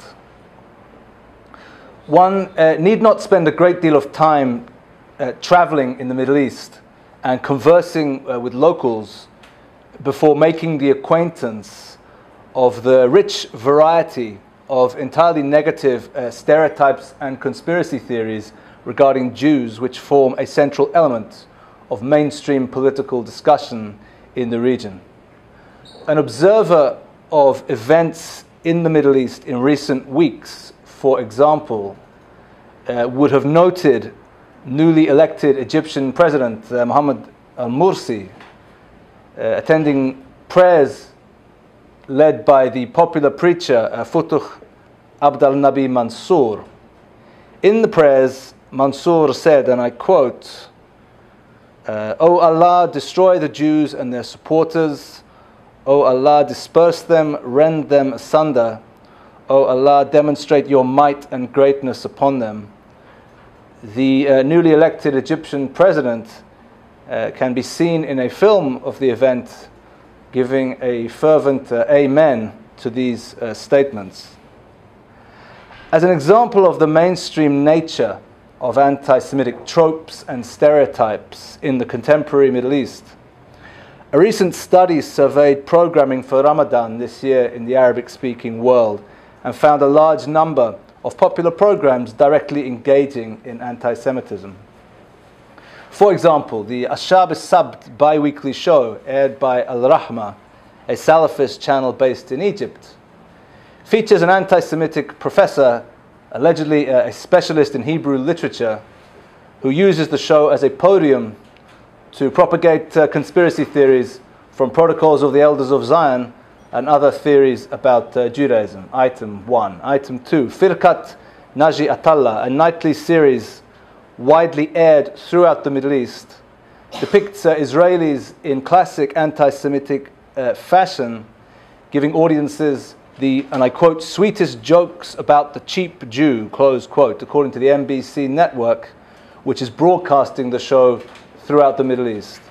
One need not spend a great deal of time traveling in the Middle East and conversing with locals before making the acquaintance of the rich variety of entirely negative stereotypes and conspiracy theories regarding Jews, which form a central element of mainstream political discussion in the region. An observer of events in the Middle East in recent weeks, for example, would have noted newly elected Egyptian President Mohammed al-Mursi attending prayers led by the popular preacher Futuh Abd al-Nabi Mansour. In the prayers, Mansour said, and I quote, "O Allah, destroy the Jews and their supporters. O Allah, disperse them, rend them asunder. O Allah, demonstrate your might and greatness upon them." The newly elected Egyptian president can be seen in a film of the event giving a fervent amen to these statements. As an example of the mainstream nature of anti-Semitic tropes and stereotypes in the contemporary Middle East, a recent study surveyed programming for Ramadan this year in the Arabic-speaking world and found a large number of popular programs directly engaging in anti-Semitism. For example, the Ashab al-Sabt bi-weekly show aired by Al-Rahma, a Salafist channel based in Egypt, features an anti-Semitic professor, allegedly a specialist in Hebrew literature, who uses the show as a podium to propagate conspiracy theories from Protocols of the Elders of Zion and other theories about Judaism. Item 1. Item 2. Firkat Naji Atallah, a nightly series widely aired throughout the Middle East, depicts Israelis in classic anti-Semitic fashion, giving audiences the, and I quote, sweetest jokes about the cheap Jew, close quote, according to the NBC network, which is broadcasting the show throughout the Middle East.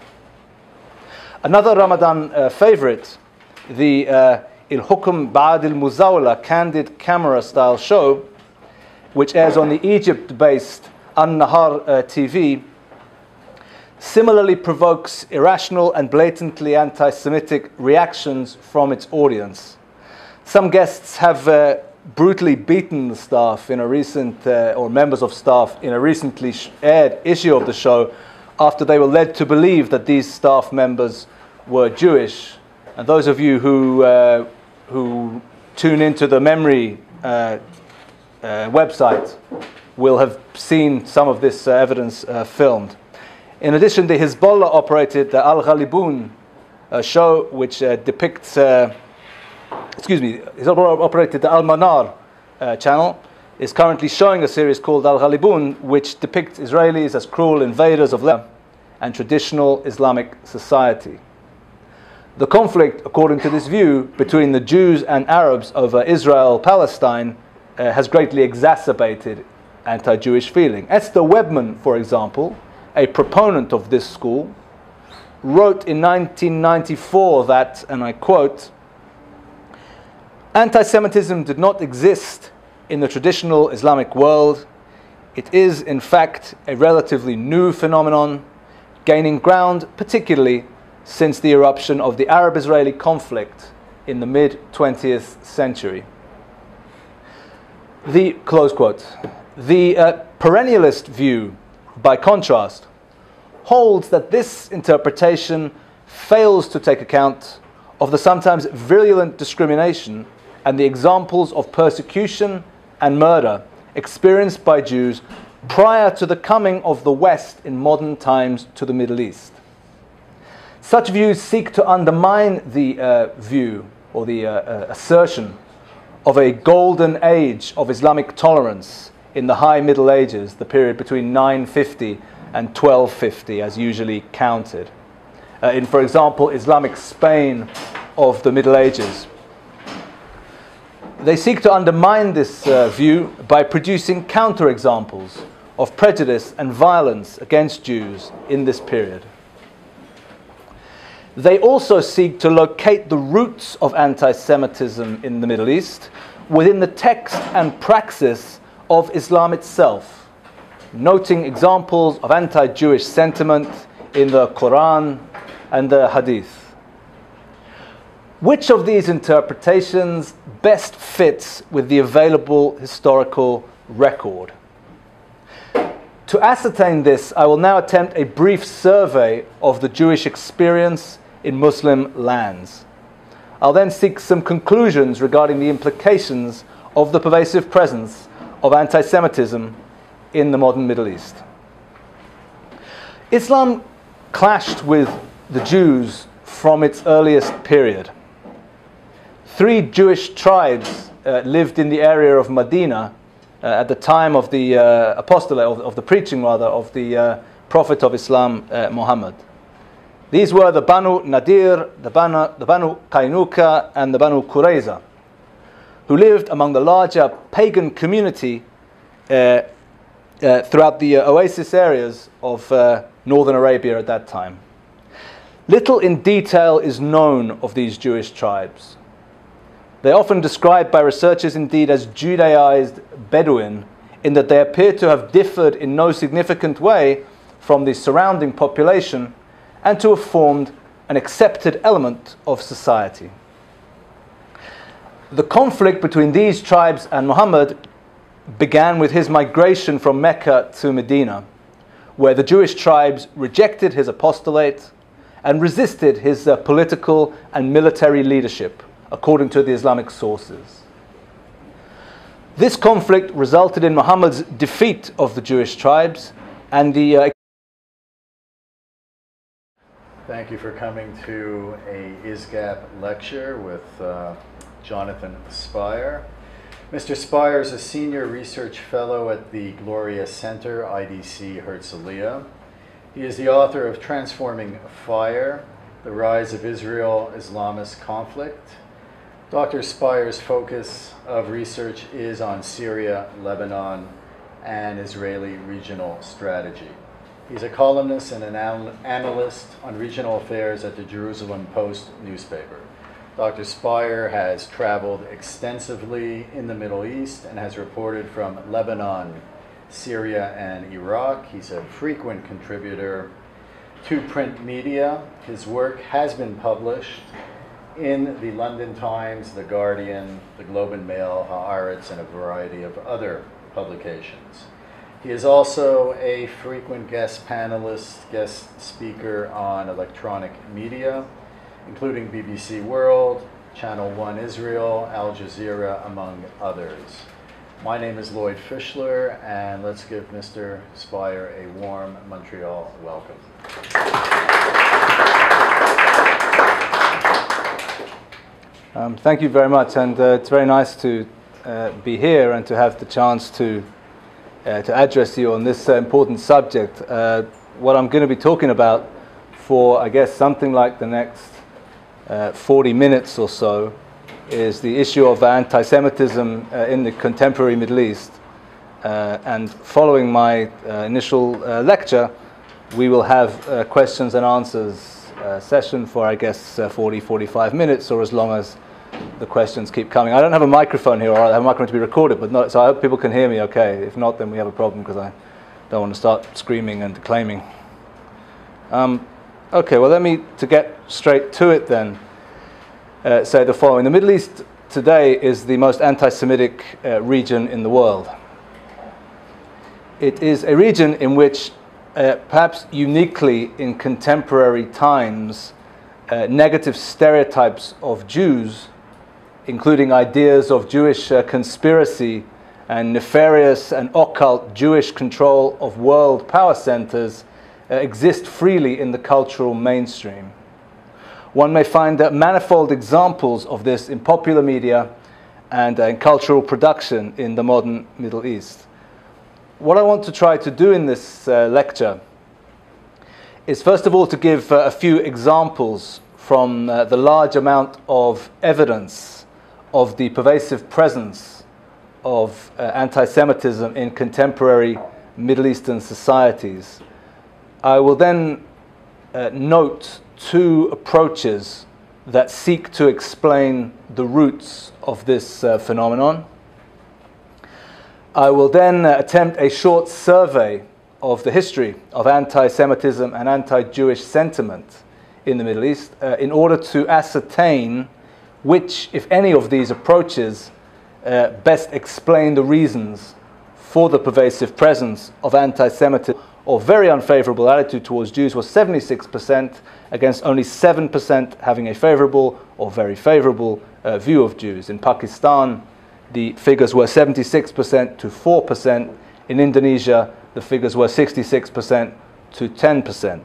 Another Ramadan favorite, the Il Hukm Ba'ad al-Muzawla candid camera style show, which airs on the Egypt-based An-Nahar TV, similarly provokes irrational and blatantly anti-Semitic reactions from its audience. Some guests have brutally beaten the staff in a recent, or members of staff in a recently aired issue of the show, after they were led to believe that these staff members were Jewish. And those of you who tune into the Memory website will have seen some of this evidence filmed. In addition, the Hezbollah-operated Al-Ghalibun show, which depicts, Hezbollah-operated the Al-Manar channel, is currently showing a series called Al-Ghalibun, which depicts Israelis as cruel invaders of Lebanon and traditional Islamic society. The conflict, according to this view, between the Jews and Arabs over Israel-Palestine has greatly exacerbated anti-Jewish feeling. Esther Webman, for example, a proponent of this school, wrote in 1994 that, and I quote, "Anti-Semitism did not exist in the traditional Islamic world. It is, in fact, a relatively new phenomenon, gaining ground particularly since the eruption of the Arab-Israeli conflict in the mid-20th century." The, close quote, the perennialist view, by contrast, holds that this interpretation fails to take account of the sometimes virulent discrimination and the examples of persecution and murder experienced by Jews prior to the coming of the West in modern times to the Middle East. Such views seek to undermine the view or the assertion of a golden age of Islamic tolerance in the High Middle Ages, the period between 950 and 1250 as usually counted, in, for example, Islamic Spain of the Middle Ages. They seek to undermine this view by producing counterexamples of prejudice and violence against Jews in this period. They also seek to locate the roots of anti-Semitism in the Middle East within the text and praxis of Islam itself, noting examples of anti-Jewish sentiment in the Quran and the Hadith. Which of these interpretations best fits with the available historical record? To ascertain this, I will now attempt a brief survey of the Jewish experience in Muslim lands. I'll then seek some conclusions regarding the implications of the pervasive presence of anti-Semitism in the modern Middle East. Islam clashed with the Jews from its earliest period. 3 Jewish tribes lived in the area of Medina at the time of the apostolate, of the preaching rather, of the Prophet of Islam, Muhammad. These were the Banu Nadir, the Banu Qaynuqa, and the Banu Qurayza, who lived among the larger pagan community throughout the oasis areas of northern Arabia at that time. Little in detail is known of these Jewish tribes. They are often described by researchers indeed as Judaized Bedouin, in that they appear to have differed in no significant way from the surrounding population and to have formed an accepted element of society. The conflict between these tribes and Muhammad began with his migration from Mecca to Medina, where the Jewish tribes rejected his apostolate and resisted his political and military leadership, according to the Islamic sources. This conflict resulted in Muhammad's defeat of the Jewish tribes and the... Thank you for coming to a ISGAP lecture with Jonathan Spire. Mr. Spire is a senior research fellow at the GLORIA Centre, IDC Herzliya. He is the author of Transforming Fire, The Rise of Israel-Islamist Conflict. Dr. Spire's focus of research is on Syria, Lebanon, and Israeli regional strategy. He's a columnist and an analyst on regional affairs at the Jerusalem Post newspaper. Dr. Spire has traveled extensively in the Middle East and has reported from Lebanon, Syria, and Iraq. He's a frequent contributor to print media. His work has been published in the London Times, The Guardian, the Globe and Mail, Haaretz, and a variety of other publications. He is also a frequent guest panelist, guest speaker on electronic media, including BBC World, Channel 1 Israel, Al Jazeera, among others. My name is Lloyd Fischler, and let's give Mr. Spire a warm Montreal welcome. Thank you very much, and it's very nice to be here and to have the chance to address you on this important subject. What I'm going to be talking about for, I guess, something like the next 40 minutes or so is the issue of anti-Semitism in the contemporary Middle East. And following my initial lecture, we will have questions and answers session for, I guess, 45 minutes, or as long as the questions keep coming. I don't have a microphone here, or I have a microphone to be recorded, but not, so I hope people can hear me okay. If not, then we have a problem, because I don't want to start screaming and declaiming. Okay, well, to get straight to it then, say the following. The Middle East today is the most anti-Semitic region in the world. It is a region in which, perhaps uniquely in contemporary times, negative stereotypes of Jews, including ideas of Jewish conspiracy and nefarious and occult Jewish control of world power centers, exist freely in the cultural mainstream. One may find manifold examples of this in popular media and in cultural production in the modern Middle East. What I want to try to do in this lecture is, first of all, to give a few examples from the large amount of evidence of the pervasive presence of anti-Semitism in contemporary Middle Eastern societies. I will then note two approaches that seek to explain the roots of this phenomenon. I will then attempt a short survey of the history of anti-Semitism and anti-Jewish sentiment in the Middle East in order to ascertain which, if any, of these approaches best explain the reasons for the pervasive presence of anti-Semitism or very unfavorable attitude towards Jews. Was 76% against only 7% having a favorable or very favorable view of Jews. In Pakistan, the figures were 76% to 4%. In Indonesia, the figures were 66% to 10%.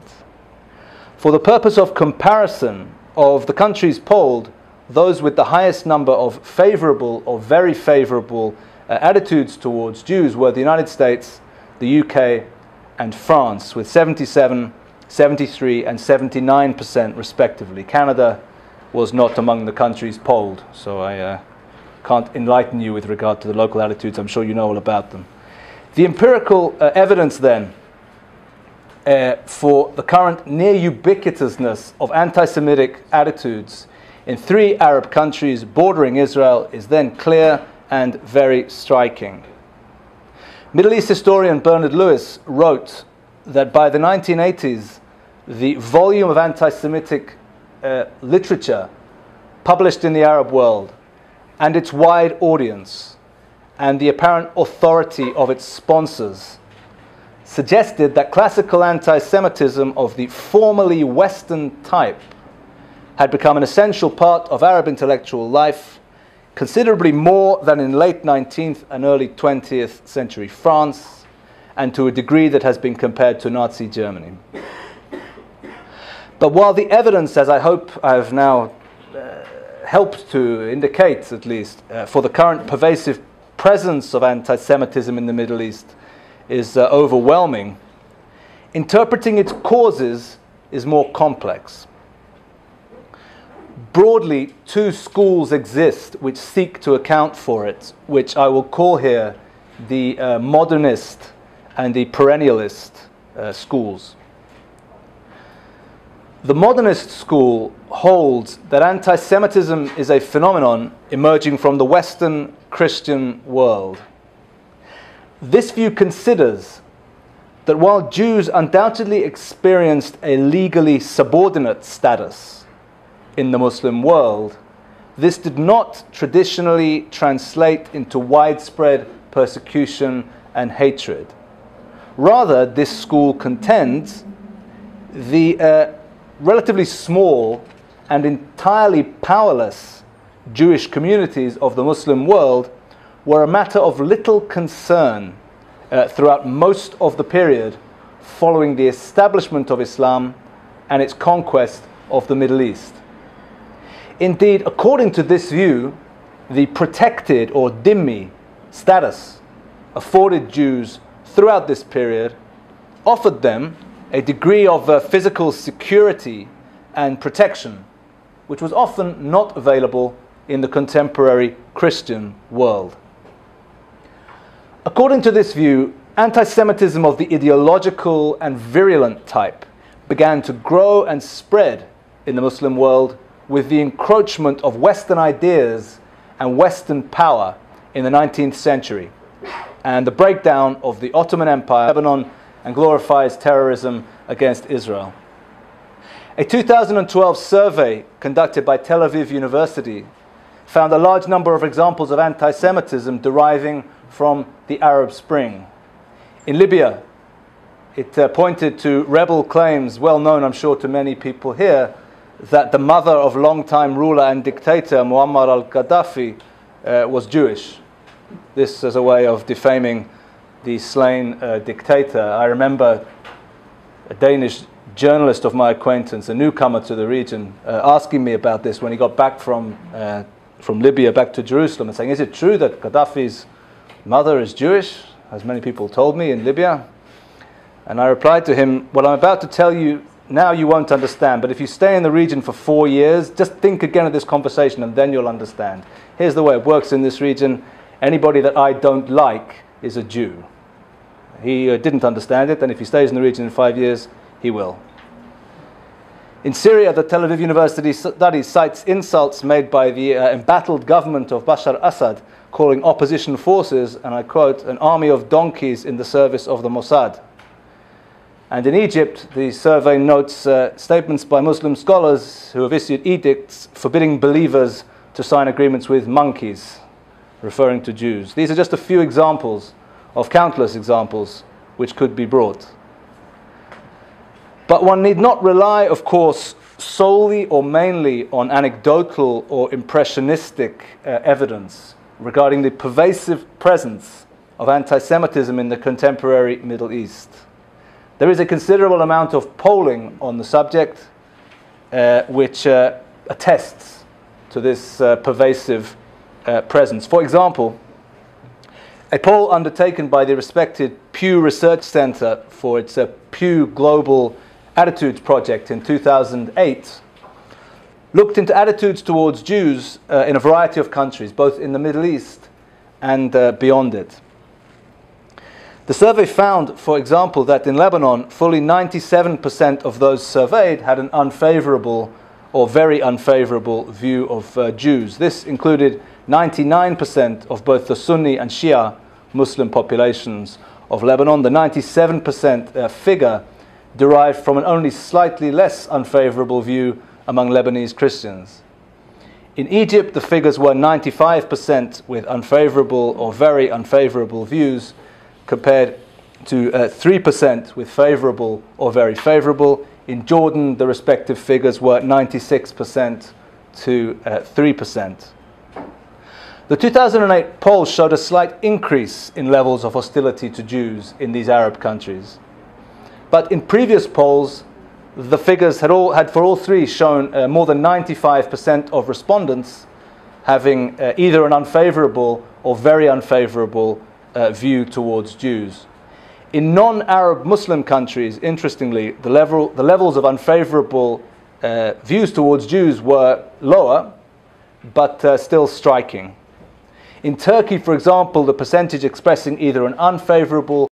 For the purpose of comparison of the countries polled, those with the highest number of favorable or very favorable attitudes towards Jews were the United States, the UK, and France, with 77, 73, and 79% respectively. Canada was not among the countries polled, so I can't enlighten you with regard to the local attitudes. I'm sure you know all about them. The empirical evidence then for the current near ubiquitousness of anti-Semitic attitudes in 3 Arab countries bordering Israel is then clear and very striking. Middle East historian Bernard Lewis wrote that by the 1980s, the volume of anti-Semitic literature published in the Arab world and its wide audience and the apparent authority of its sponsors suggested that classical anti-Semitism of the formerly Western type had become an essential part of Arab intellectual life, considerably more than in late 19th and early 20th century France, and to a degree that has been compared to Nazi Germany. But while the evidence, as I hope I have now helped to indicate at least, for the current pervasive presence of anti-Semitism in the Middle East is overwhelming, interpreting its causes is more complex. Broadly, 2 schools exist which seek to account for it, which I will call here the modernist and the perennialist schools. The modernist school holds that anti-Semitism is a phenomenon emerging from the Western Christian world. This view considers that while Jews undoubtedly experienced a legally subordinate status in the Muslim world, this did not traditionally translate into widespread persecution and hatred. Rather, this school contends the relatively small and entirely powerless Jewish communities of the Muslim world were a matter of little concern throughout most of the period following the establishment of Islam and its conquest of the Middle East. Indeed, according to this view, the protected or dhimmi status afforded Jews throughout this period offered them a degree of physical security and protection, which was often not available in the contemporary Christian world. According to this view, anti-Semitism of the ideological and virulent type began to grow and spread in the Muslim world with the encroachment of Western ideas and Western power in the 19th century, and the breakdown of the Ottoman Empire, Lebanon, and glorifies terrorism against Israel. A 2012 survey conducted by Tel Aviv University found a large number of examples of anti-Semitism deriving from the Arab Spring. In Libya, it pointed to rebel claims, well known I'm sure to many people here, that the mother of longtime ruler and dictator Muammar al-Gaddafi was Jewish. This as a way of defaming the slain dictator. I remember a Danish journalist of my acquaintance, a newcomer to the region, asking me about this when he got back from Libya back to Jerusalem and saying, is it true that Gaddafi's mother is Jewish, as many people told me in Libya? And I replied to him, what I'm about to tell you now you won't understand, but if you stay in the region for 4 years, just think again of this conversation and then you'll understand. Here's the way it works in this region. Anybody that I don't like is a Jew. He didn't understand it, and if he stays in the region in 5 years, he will. In Syria, the Tel Aviv University study cites insults made by the embattled government of Bashar Assad, calling opposition forces, and I quote, an army of donkeys in the service of the Mossad. And in Egypt, the survey notes statements by Muslim scholars who have issued edicts forbidding believers to sign agreements with monkeys, referring to Jews. These are just a few examples of countless examples which could be brought. But one need not rely, of course, solely or mainly on anecdotal or impressionistic evidence regarding the pervasive presence of anti-Semitism in the contemporary Middle East. There is a considerable amount of polling on the subject which attests to this pervasive presence. For example, a poll undertaken by the respected Pew Research Centre for its Pew Global Attitudes Project in 2008 looked into attitudes towards Jews in a variety of countries, both in the Middle East and beyond it. The survey found, for example, that in Lebanon, fully 97% of those surveyed had an unfavorable or very unfavorable view of Jews. This included 99% of both the Sunni and Shia Muslim populations of Lebanon. The 97% figure derived from an only slightly less unfavorable view among Lebanese Christians. In Egypt, the figures were 95% with unfavorable or very unfavorable views, compared to 3% with favorable or very favorable. In Jordan, the respective figures were 96% to 3%. The 2008 poll showed a slight increase in levels of hostility to Jews in these Arab countries. But in previous polls, the figures had for all three shown more than 95% of respondents having either an unfavorable or very unfavorable view towards Jews. In non-Arab Muslim countries, interestingly, the levels of unfavorable views towards Jews were lower, but still striking. In Turkey, for example, the percentage expressing either an unfavorable